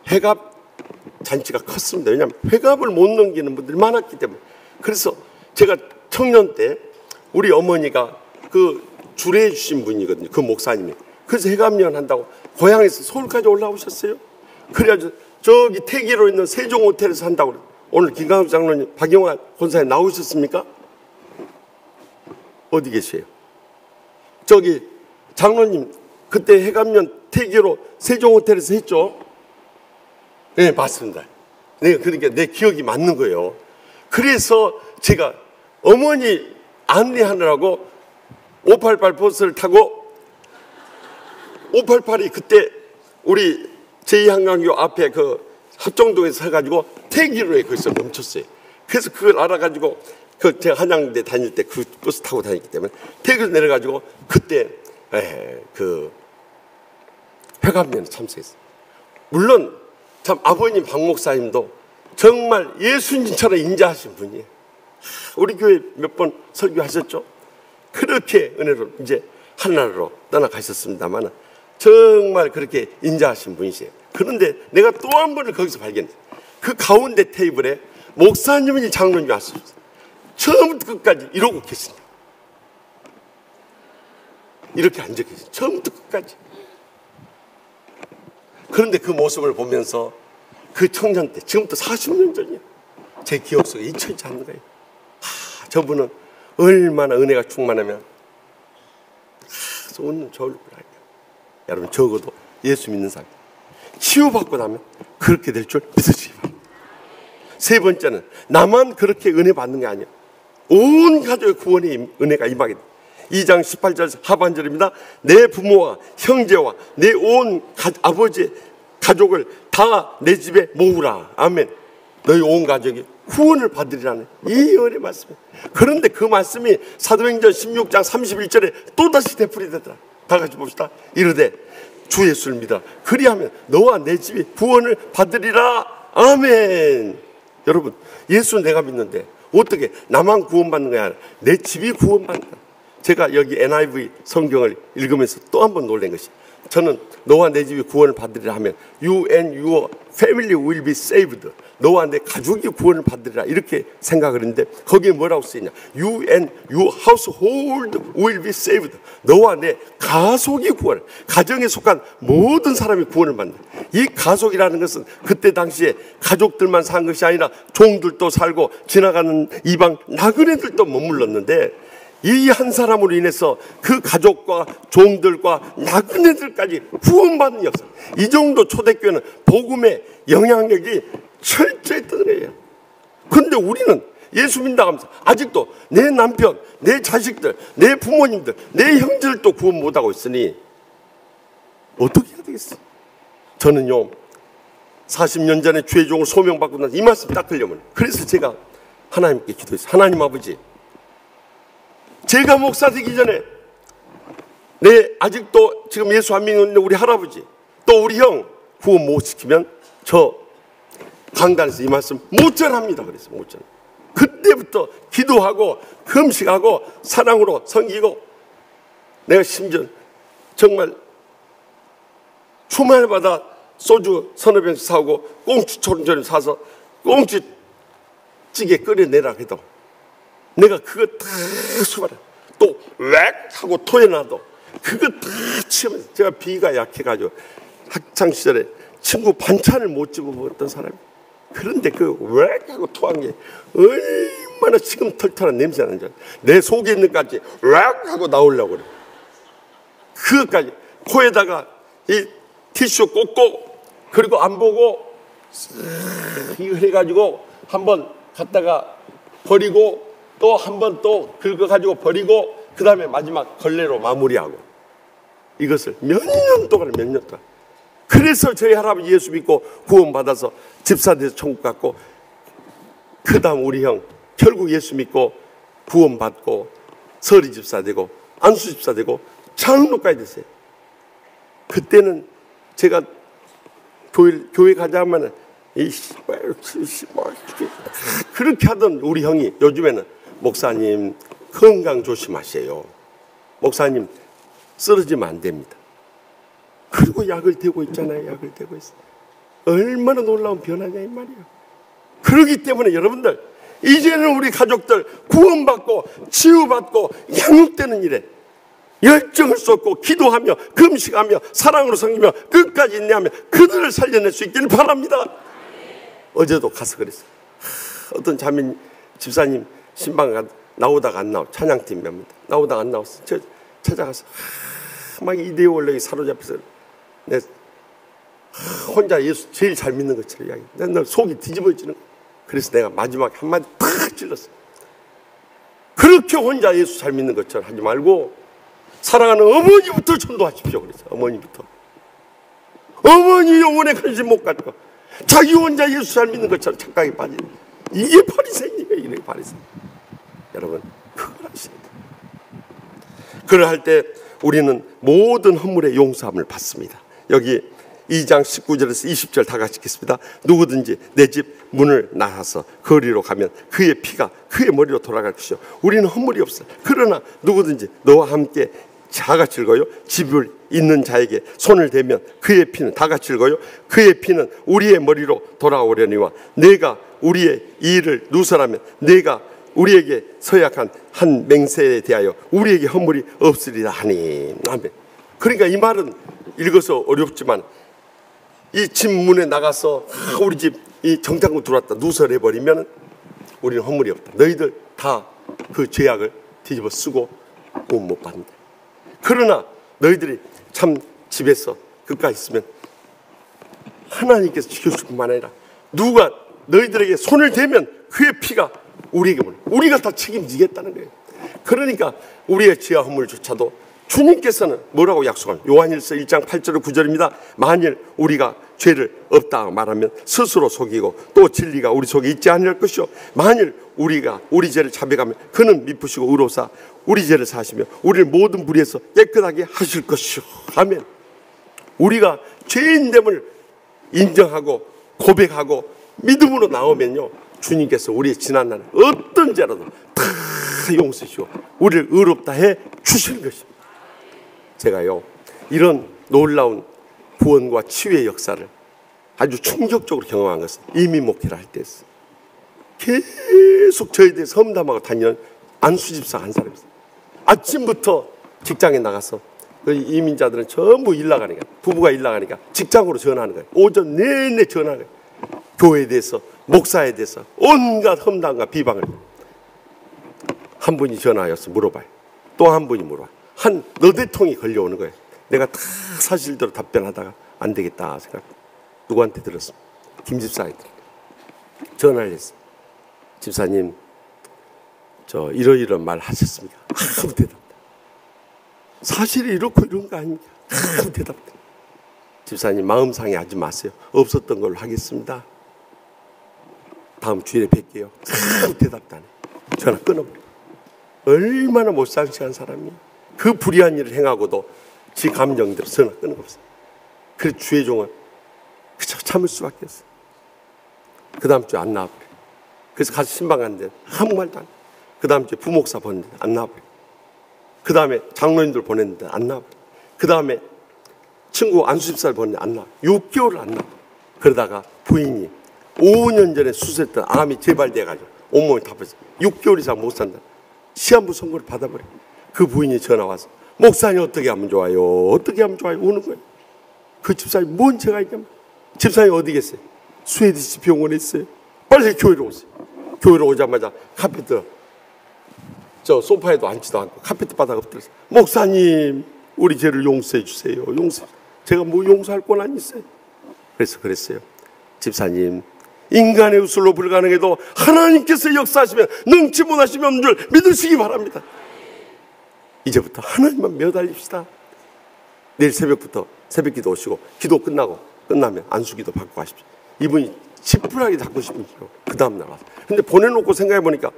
회갑 잔치가 컸습니다. 왜냐하면 회갑을 못 넘기는 분들이 많았기 때문에. 그래서 제가 청년 때 우리 어머니가 그 주례해 주신 분이거든요. 그 목사님이. 그래서 회갑년 한다고 고향에서 서울까지 올라오셨어요. 그래가지고 저기 태기로 있는 세종호텔에서 한다고 그래요. 오늘 김강수 장로님, 박영환 권사님 나오셨습니까? 어디 계세요? 저기 장로님 그때 회갑년 태기로 세종호텔에서 했죠? 네, 맞습니다. 네, 그러니까 내 기억이 맞는 거예요. 그래서 제가 어머니 안내하느라고 588 버스를 타고 588이 그때 우리 제2한강교 앞에 그 합정동에서 해가지고 태기로에 거기서 멈췄어요. 그래서 그걸 알아가지고 그 제가 한양대 다닐 때 그 버스 타고 다녔기 때문에 태기로 내려가지고 그때 그 회갑년에 참석했어요. 물론 참 아버님 박 목사님도 정말 예수님처럼 인자하신 분이에요. 우리 교회 몇 번 설교하셨죠? 그렇게 은혜로 이제 하늘나라로 떠나가셨습니다만 정말 그렇게 인자하신 분이세요. 그런데 내가 또 한 번을 거기서 발견했어요. 그 가운데 테이블에 목사님이 장로님이 왔어요. 처음부터 끝까지 이러고 계십니다. 이렇게 앉아 계세요. 처음부터 끝까지. 그런데 그 모습을 보면서 그 청년 때, 지금부터 40년 전이에요. 제 기억 속에 잊혀지지 않는 거예요. 저분은 얼마나 은혜가 충만하면 웃는 저 얼굴 알게요. 여러분 적어도 예수 믿는 사람 치유받고 나면 그렇게 될 줄 믿으시기 바랍니다. 세 번째는 나만 그렇게 은혜 받는 게 아니야. 온 가족의 구원의 은혜가 임하게 돼. 2장 18절 하반절입니다. 내 부모와 형제와 내 온 아버지의 가족을 다 내 집에 모으라. 아멘. 너희 온 가족이 구원을 받으리라는 이 은혜 말씀이에요. 그런데 그 말씀이 사도행전 16장 31절에 또다시 되풀이되더라. 다 같이 봅시다. 이르되 주 예수를 믿어 그리하면 너와 내 집이 구원을 받으리라. 아멘. 여러분 예수는 내가 믿는데 어떻게 나만 구원받는 게 아니라 내 집이 구원받는다. 제가 여기 NIV 성경을 읽으면서 또 한 번 놀란 것이, 저는 너와 내 집이 구원을 받으리라 하면 You and your family will be saved. 너와 내 가족이 구원을 받으리라 이렇게 생각을 했는데 거기에 뭐라고 쓰이냐, You and your household will be saved. 너와 내 가족이 구원, 가정에 속한 모든 사람이 구원을 받는다. 이 가족이라는 것은 그때 당시에 가족들만 산 것이 아니라 종들도 살고 지나가는 이방 나그네들도 머물렀는데 이 한 사람으로 인해서 그 가족과 종들과 나그네들까지 구원받는 역사. 이 정도 초대교회는 복음의 영향력이 철저히 떠들어요. 그런데 우리는 예수 믿는다고 하면서 아직도 내 남편, 내 자식들, 내 부모님들, 내 형제들도 구원 못하고 있으니 어떻게 해야 되겠어요? 저는요 40년 전에 주의 종을 소명받고 나서 이 말씀 딱 들려면, 그래서 제가 하나님께 기도했어요. 하나님 아버지, 제가 목사 되기 전에 아직도 지금 예수 안 믿는 우리 할아버지 또 우리 형 구원 못 시키면 저 강단에서 이 말씀 못 전합니다. 그래서 못 전. 그때부터 기도하고 금식하고 사랑으로 섬기고, 내가 심지어 정말 주말마다 소주 서너 병씩 사오고 꽁치초를 사서 꽁치찌개 끓여내라 해도 내가 그거 다 수발해. 또 웩 하고 토해놔도 그거 다 치우면서, 제가 비가 약해가지고 학창시절에 친구 반찬을 못 집어 먹었던 사람이, 그런데 그 웩 하고 토한 게 얼마나 지금 털털한 냄새 나는지 내 속에 있는 것까지 웩 하고 나오려고 그래. 그것까지 코에다가 이 티슈 꽂고 그리고 안 보고 이거 해가지고 한번 갖다가 버리고 또 한 번 또 긁어가지고 버리고 그 다음에 마지막 걸레로 마무리하고, 이것을 몇 년 동안. 그래서 저희 할아버지 예수 믿고 구원받아서 집사 돼서 천국 갔고, 그 다음 우리 형 결국 예수 믿고 구원받고 서리 집사 되고 안수 집사 되고 장로까지 됐어요. 그때는 제가 교회 가자 하면은 그렇게 하던 우리 형이 요즘에는 목사님 건강 조심하세요. 목사님 쓰러지면 안 됩니다. 그리고 약을 대고 있잖아요. 약을 대고 있어요. 얼마나 놀라운 변화냐 이 말이에요. 그렇기 때문에 여러분들, 이제는 우리 가족들 구원받고 치유받고 양육되는 일에 열정을 쏟고 기도하며 금식하며 사랑으로 섬기며 끝까지 인내하며 그들을 살려낼 수 있기를 바랍니다. 어제도 가서 그랬어요. 어떤 자매 집사님 신방 나오다가 안 나와. 찬양팀 멤버 나오다가 안 나왔어. 저 찾아가서 막 이대 원력이 사로잡혀서 내 혼자 예수 제일 잘 믿는 것처럼 이야기. 내 속이 뒤집어지는 거야. 그래서 내가 마지막에 한마디 탁 찔렀어. 그렇게 혼자 예수 잘 믿는 것처럼 하지 말고 사랑하는 어머니부터 전도하십시오. 그래서 어머니부터. 어머니 영혼에 관심 못 갖고 자기 혼자 예수 잘 믿는 것처럼 착각에 빠지는, 이게 바리새인이에요. 이게 바리새인. 여러분 그걸 아셔야 돼요. 그걸 할 때 우리는 모든 허물의 용서함을 받습니다. 여기 2장 19절에서 20절 다 같이 읽겠습니다. 누구든지 내 집 문을 나가서 거리로 가면 그의 피가 그의 머리로 돌아갈 것이요 우리는 허물이 없어. 그러나 누구든지 너와 함께 다 같이 읽어요. 집을 있는 자에게 손을 대면 그의 피는 다 같이 읽어요. 그의 피는 우리의 머리로 돌아오려니와 내가 우리의 일을 누설하면 내가 우리에게 서약한 한 맹세에 대하여 우리에게 허물이 없으리라 하니. 아멘. 그러니까 이 말은 읽어서 어렵지만 이 집 문에 나가서 우리 집 이 정탐꾼 들어왔다 누설해버리면 우리는 허물이 없다. 너희들 다 그 죄악을 뒤집어 쓰고 구원 못 받는다. 그러나 너희들이 참 집에서 끝까지 있으면 하나님께서 지켜줄 뿐만 아니라 누가 너희들에게 손을 대면 그의 피가 우리에게 우리가 다 책임지겠다는 거예요. 그러니까 우리의 죄와 허물조차도 주님께서는 뭐라고 약속합니까? 요한일서 1장 8절 9절입니다. 만일 우리가 죄를 없다 말하면 스스로 속이고 또 진리가 우리 속에 있지 않을 것이요 만일 우리가 우리 죄를 자백하면 그는 미쁘시고 의로사 우리 죄를 사시며 우리를 모든 불의에서 깨끗하게 하실 것이요. 아멘. 우리가 죄인됨을 인정하고 고백하고 믿음으로 나오면요 주님께서 우리의 지난날 어떤 죄라도 다 용서시고 우리를 의롭다 해 주시는 것입니다. 제가요 이런 놀라운 구원과 치유의 역사를 아주 충격적으로 경험한 것은 이민 목회를 할 때였어요. 계속 저에 대해서 험담하고 다니는 안수집사 한 사람이 있어요. 아침부터 직장에 나가서 이민자들은 전부 일 나가니까 부부가 일 나가니까 직장으로 전화하는 거예요. 오전 내내 전화를 해요. 교회에 대해서 목사에 대해서 온갖 험담과 비방을. 한 분이 전화해서 물어봐요. 또 한 분이 물어봐요. 한 너댓 통이 걸려오는 거예요. 내가 다 사실대로 답변하다가 안 되겠다 생각. 누구한테 들었습니다. 김 집사한테 전화를 했습니다. 집사님 저 이러이러한 말 하셨습니까? 아무 대답. 사실이 이렇고 이런 거 아닙니까? 아무 대답. 집사님 마음 상해하지 마세요. 없었던 걸로 하겠습니다. 다음 주일에 뵐게요. 아무 대답도 안 해. 전화 끊어버려. 얼마나 못상식한 사람이에요. 그 불의한 일을 행하고도 지 감정대로 전화 끊는 거 없어요. 그래서 주의 종은 그저 참을 수밖에 없어요. 그 다음 주에 안 나와버려요. 그래서 가서 신방 갔는데 아무 말도 안 해요. 그 다음 주에 부목사 보냈는데 안 나와버려요. 그 다음에 장로님들 보냈는데 안 나와버려요. 그 다음에 친구 안수집사를 보냈는데 안 나와요. 6개월을 안 나와요. 그러다가 부인이 5년 전에 수술했던 암이 재발돼가지고 온몸이 다 빠졌어요. 6개월 이상 못 산다. 시한부 선고를 받아버려요. 그 부인이 전화 와서 목사님 어떻게 하면 좋아요? 어떻게 하면 좋아요? 우는 거예요. 그 집사님 뭔 죄가 있냐면 집사님 어디 계세요? 스웨디시 병원에 있어요. 빨리 교회로 오세요. 교회로 오자마자 카페트 저 소파에도 앉지도 않고 카페트 바닥 엎드려서 목사님 우리 죄를 용서해 주세요. 용서. 제가 뭐 용서할 권한이 있어요? 그래서 그랬어요. 집사님 인간의 우술로 불가능해도 하나님께서 역사하시면 능치 못하시면 없는 줄 믿으시기 바랍니다. 이제부터 하나님만 매달립시다. 내일 새벽부터 새벽기도 오시고 기도 끝나면 안수기도 받고 가십시오. 이분이 지푸라기 잡고 싶은 기도 그 다음날 와서. 근데 보내놓고 생각해 보니까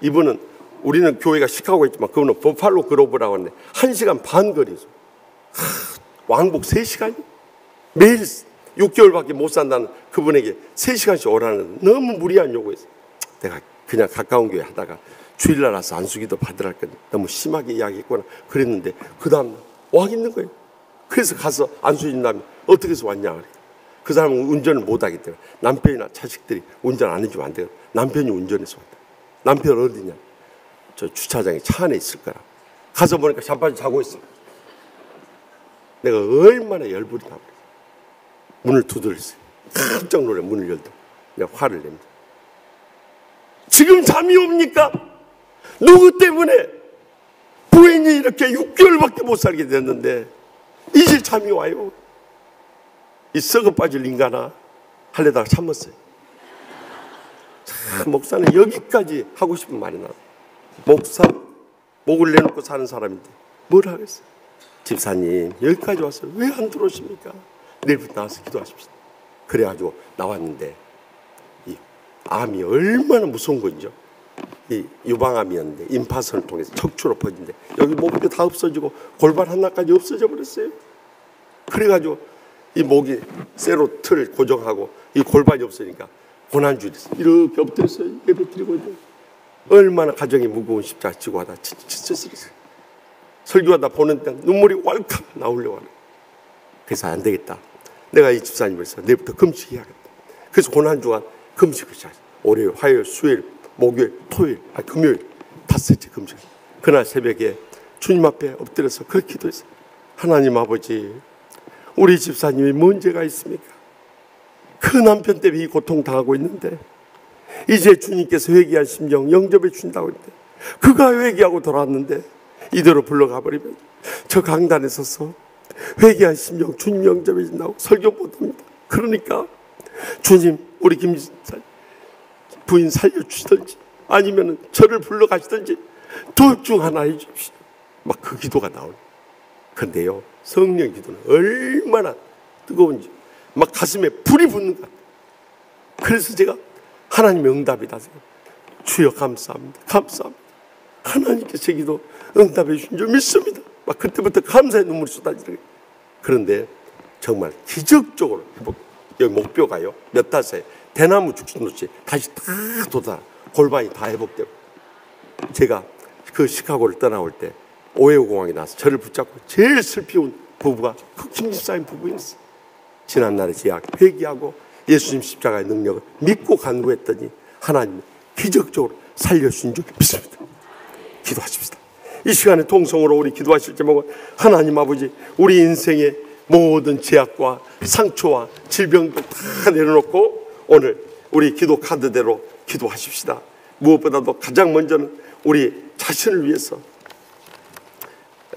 이분은 우리는 교회가 시카고에 있지만 그분은 버팔로 그로브라고 하는데 1시간 반 거리죠. 왕복 3시간이 매일 6개월밖에 못 산다는 그분에게 3시간씩 오라는 너무 무리한 요구였어요. 내가 그냥 가까운 교회 하다가 주일날 와서 안수기도 받으라 할 건데 너무 심하게 이야기했구나 그랬는데 그 다음날 와 있는 거예요. 그래서 가서 안수진 다음에 어떻게 해서 왔냐 그래. 그 사람은 운전을 못하기 때문에 남편이나 자식들이 운전 안 해주면 안 돼요. 남편이 운전해서 왔다. 남편 어디냐? 저 주차장에 차 안에 있을 거라. 가서 보니까 샤파지 자고 있어. 내가 얼마나 열불이 나버렸어. 문을 두드렸어요. 깜짝 놀래 문을 열다. 내가 화를 냅니다. 지금 잠이 옵니까? 누구 때문에 부인이 이렇게 6개월밖에 못 살게 됐는데 이제 잠이 와요. 이 썩어 빠질 인간아 하려다가 참았어요. 참, 목사는 여기까지 하고 싶은 말이 나. 목사 목을 내놓고 사는 사람인데 뭘 하겠어요? 집사님 여기까지 왔어요. 왜 안 들어오십니까? 내일부터 나와서 기도하십시오. 그래가지고 나왔는데 이 암이 얼마나 무서운 건지요. 이 유방암이었는데 임파선을 통해서 척추로 퍼진데 여기 목이 다 없어지고 골반 하나까지 없어져 버렸어요. 그래가지고 이 목이 쇠로 틀을 고정하고 이 골반이 없으니까 고난주일이 이렇게 엎드렸어요. 예배 드리고 있는데 얼마나 가정이 무거운 십자가 지고 하다 치치치치치 설교하다 보는데 눈물이 왈칵 나오려고 하네. 그래서 안 되겠다. 내가 이 집사님에서 내일부터 금식해야겠다. 그래서 고난주간 금식을 시작했어요. 월요일, 화요일, 수요일, 목요일, 토요일, 금요일 5째 금식. 그날 새벽에 주님 앞에 엎드려서 그렇게 기도했어요. 하나님 아버지, 우리 집사님이 뭔 죄가 있습니까? 그 남편 때문에 이 고통당하고 있는데 이제 주님께서 회개한 심령 영접해 준다고 했는데 그가 회개하고 돌아왔는데 이대로 불러가 버리면 저 강단에 서서 회개한 심령 주님 영접해 준다고 설교 못합니다. 그러니까 주님 우리 김 부인 살려주시든지 아니면 저를 불러가시든지 둘 중 하나 해주십시오. 막 그 기도가 나오네. 근데요 성령 기도는 얼마나 뜨거운지 막 가슴에 불이 붙는 것 같아요. 그래서 제가 하나님의 응답이다. 주여 감사합니다. 감사합니다. 하나님께 제 기도 응답해 주신 줄 믿습니다. 막 그때부터 감사의 눈물이 쏟아지는 거예요. 그런데 정말 기적적으로 회복. 여기 목표가요 몇 달 사이에 대나무 죽순듯이 다시 다 돋아 골반이 다 회복되고 제가 그 시카고를 떠나올 때 오헤오 공항에 나와서 저를 붙잡고 제일 슬피운 부부가 그 김집사님 부부였어요. 지난날에 제가 회개하고 예수님 십자가의 능력을 믿고 간구했더니 하나님 기적적으로 살려주신 줄 믿습니다. 기도하십시다. 이 시간에 통성으로 우리 기도하실 제목은 하나님 아버지 우리 인생의 모든 제약과 상처와 질병도 다 내려놓고 오늘 우리 기도 카드대로 기도하십시다. 무엇보다도 가장 먼저는 우리 자신을 위해서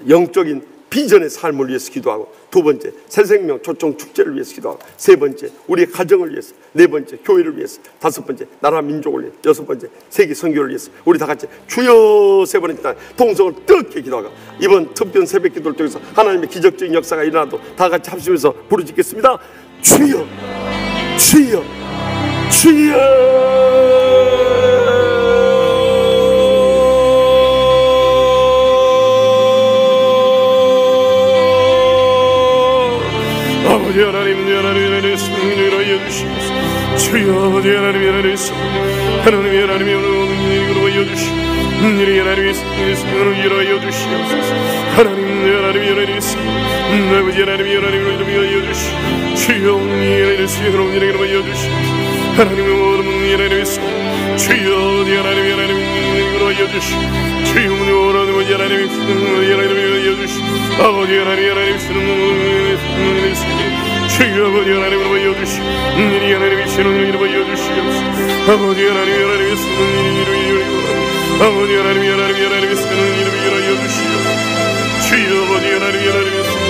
영적인 비전의 삶을 위해서 기도하고 두 번째 새생명 초청 축제를 위해서 기도하고 세 번째 우리의 가정을 위해서 네 번째 교회를 위해서 다섯 번째 나라 민족을 위해서 여섯 번째 세계 선교를 위해서 우리 다 같이 주여 세 번째 통성을 뜨겁게 기도하고 이번 특별 새벽 기도를 통해서 하나님의 기적적인 역사가 일어나도 다 같이 합심해서 부르짖겠습니다. 주여 주여 주여 아버지 하나님 하나님의 승리를 알려주시옵소서. 주여 아버지 하나님의 하나님의 하나님의 모든 일을 알려주시옵소서. 일이 하나님의 승리를 알려주시옵소서. 하나님의 하나님의 아버지 하나님의 하나님을 알려주시옵소서. 주여 하나님의 승리를 알려주시옵소서. 하나님의 모든 일을 주여 아버지 하나님의 하나님을 알려주시옵소서. 주여 모든 하나님의 승리를 알려주시옵소서. 아버지 하나님의 승리를 주여 아버지 하나님을 알려주시옵소서. 일이 하나님의 신원을 알려주시옵소서. 아버지 하나님의 승리를 아버지 하나님의 승리를 알려주시옵소서. 주여 아버지 하나님의 승리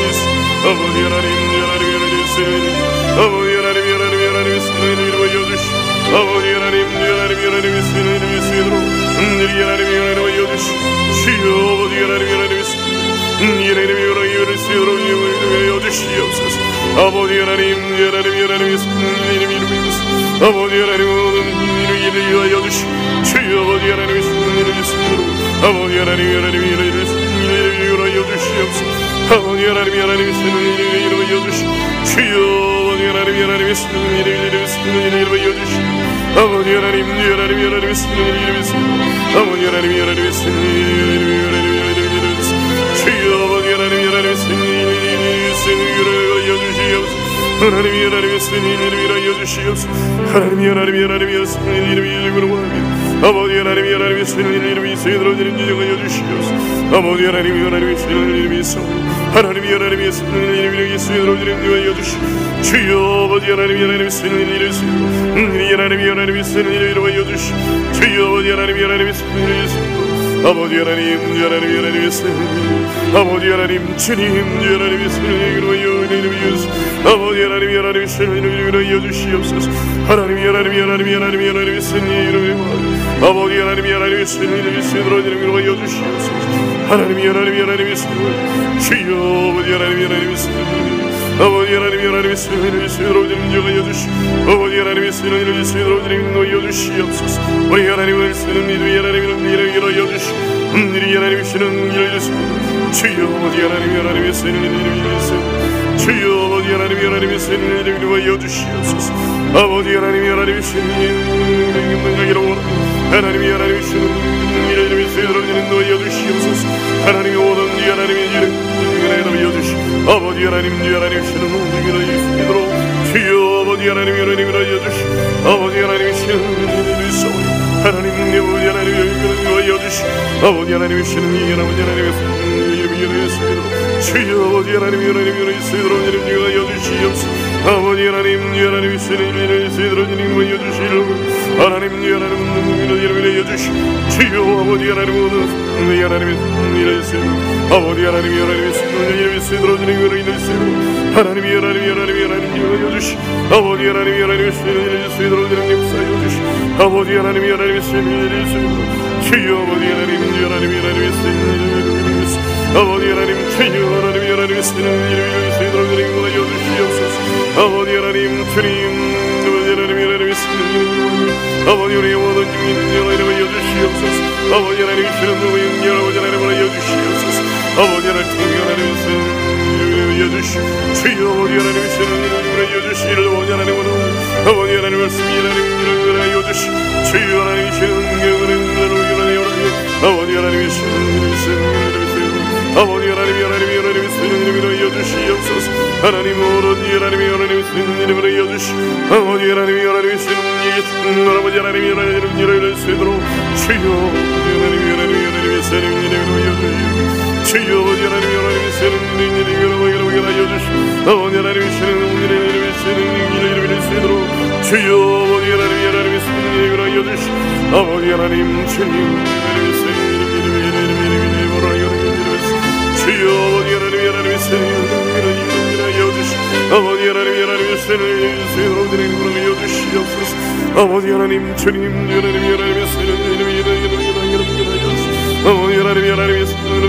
아버지 하나님의 승리 아버지 하나님의 승리를 알려주시옵소서. 아버지 하나님의 승리로 일이 하나님의 알려주시옵소서. 주여 아버지 하나님의 승리 알려주시옵소서. 아버지 하나님의 승리를 이루소서. 아버지 하나님의 모든 일을 알려주시옵소서. 주여 아버지 하나님의 승리로 아버지 하나님의 승리를 알려주시옵소서. 아버지 하나님의 승리를 알려주시옵소서. 주여 아버지 하나님의 승리를 알려주시옵소서. 아버지 하나님의 승리를 알려주시옵소서. 아버지 하나님의 승리를 주여 아버지 하나님의 승리를 알려주시옵소서. 하나님이 하나님의 승리를 위하여 주시옵소서. 하나님이 하나님의 승리를 위하여 아버지 하나님이 하나님의 승리를 위하여 주시옵소서. 아버지 하나님이 하나님의 승리를 위해서 하나님이 하나님의 승리를 위하여 주시옵소서. 주여 아버지 하나님이 하나님의 승리를 위하여 하나님이 하나님의 승리를 위하여 주시옵소서. 주여 아버지 하나님이 하나님의 승리를 위하여 아버지 하나님, 하나님의 승리, 아버지 하나님, 주님, 하나님의 승리를 위하여 아버지 하나님, 하나님의 승리를 위하여 주시옵소서. 하나님, 하나님의 승리를 위하여 아버지 하나님, 하나님의 승리를 위하여 주시옵소서. 하나님, 하나님의 승리, 주여 아버지 하나님, 하나님의 승리. 아버지 하나님이 하나님의 승리를 위하여 주시옵소서. 아버지 하나님의 승리를 위하여 주시옵소서. 우리 하나님의 승리를 위하여 주시옵소서. 우리 하나님의 승리를 위하여 주시옵소서. 주여 아버지 하나님의 승리를 위하여 주여 아버지 하나님의 승리를 위하여 주시옵소서. 아버지 하나님의 승리를 위하여 하나님이 하나님의 승리를 위하여 주시옵소서. 하나님이 오는 하나님의 위하여 주시옵소서. 아버지 하나님, 하나님의 승리를 위하여 주여 아버지 하나님의 위하여 주시옵소서. 아버지 하나님의 승리를 위하여 하나님 아버지 하나님의 위하여 주시옵소서. 아버지 하나님의 승리를 위하여 주여 아버지 하나님의 위하여 주시옵소서. 아버지 하나님, 하나님의 승리를 위하여 주시옵소서. 하나님, 하나님의 위하여 주시옵소서. 주여 아버지 하나님의 승리를 아버지 하나님의 승리를 위하여 주시옵소서. 하나님이 위하여 주시옵소서. 아버지 하나님의 승리를 위하여 주시옵소서. 아버지 하나님의 승리를 위하여 주여 아버지 하나님의 승리를 아버지 하나님, 주여 하나님의 승리를 위하여 주시옵소서. 아버지 하나님, 주님, 아버지 하나님의 승리를 아버지 우리의 모든 주민을 위하여 주시옵소서. 아버지 하나님의 신을 위하여 주시옵소서. 아버지 하나님의 승리를 위하여 주시옵소서. 주여 아버지 하나님의 승리를 위하여 주시옵소서. 아버지 하나님의 아버지 하나님의 승리를 위하여 주시옵소서. 주여 하나님의 승리를 위하여 아버지 하나님의 승리를 아버지 하나님의 승리를 위하여 주시옵소서. 하나님 오로지 하나님의 승리를 위하여 주시옵소서. 아버지 하나님의 승리 아버지 하나님의 승리를 세도록 주여 하나님의 승리를 위하여 주시옵소서. 주여 아버지 하나님의 승리를 위하여 주시옵소서. 아버지 하나님의 승리를 세도록 주여 아버지 하나님의 승리를 위하여 주시옵소서. 아버지 하나님 주님 주여 아버지 하나님의 승리를 위하여 주시옵소서. 아버지 하나님의 승리를 위하여 주시옵소서. 아버지 하나님 주님 하나님의 승리를 위하여 주시옵소서. 아버지 하나님의 승리를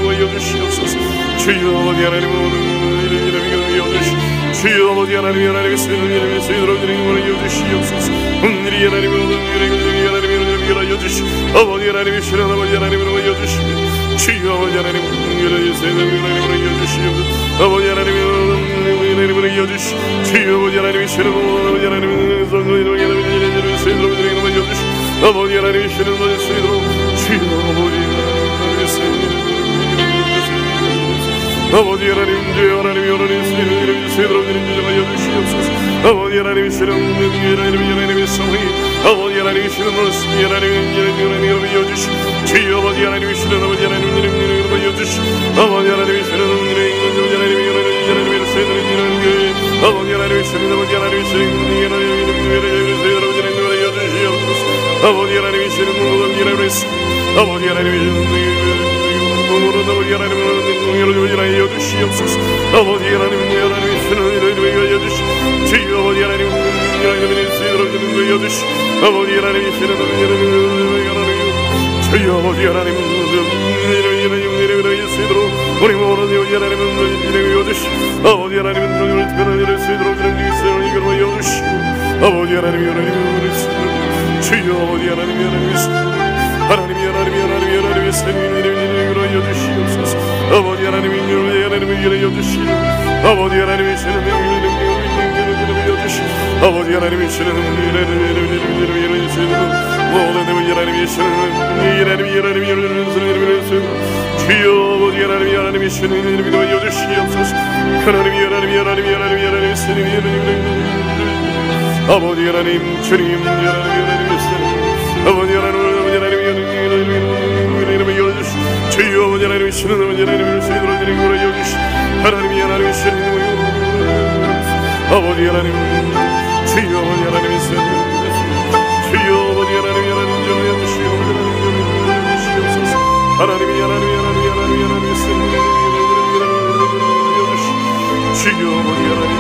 위하여 주시옵소서. 주여 아버지 하나님의 위하여 주시옵소서. 주여 아버지 하나님의 승리를 위하여 주시옵소서. 오늘이 하나님의 위하여 주시옵소서. 아버지 하나님의 신은 아버지 하나님을 위하여 주시옵소서. 주여 아버지 하나님을 위하여 주시옵소서. 아버지 하나님을 위하여 주시옵소서. 주여 아버지 하나님의 신은 아버지 하나님의 성령을 위하여 주시옵소서. 아버지 하나님의 신은 주여 아버지 하나님의 승리를 아버지 하나님, 주여 하나님의 승리를 위하여 주시옵소서. 아버지 하나님의 신은 하나님의 성령 아버지 하나님의 신은 하나님을 위하여 주시옵소서. 주여 아버지 하나님의 신은 아버지 하나님을 위하여 주시옵소서. 아버지 하나님의 신은 아버지 하나님의 신은 아버지 하나님의 신은 아버지 하나님의 신은 아버지 하나님의 위하여 주시옵소서. 아버지 하나님의 신을 위하여 주시옵소서. 주여 아버지 하나님의 신을 위하여 주시옵소서. 아버지 하나님의 신을 주여 아버지 하나님의 우리 모든 하나님은 위하여 주시옵소서. 아버지 하나님은 특별한 쓰도록 위하여 주시옵소서. 아버지 하나님의 주여 아버지 하나님의 하나님의 승리를 위하여 주시옵소서. 아버지 하나님의 위하여 주시옵소서. 아버지 하나님의 신을 위하여 주시옵소서. 아버지 하나님의 신을 위하여 주시옵소서. 모든 하나님의 신을 위하여 주시옵소서. 주여 아버지 하나님의 신을 위하여 주시옵소서. 하나님의 신을 아버지 하나님 주님 아버지 하나님 열어주시 주여 아버지 하나님 신은 아버지 하나님 수리들을 드리고 여기시 하나님이 하나님 신은 아버지 하나님 주여 아버지 하나님 주여 아버지 하나님 열어주시오 하나님이 하나님이 하나님이 하나님이 하나님이 주여 아버지 하나님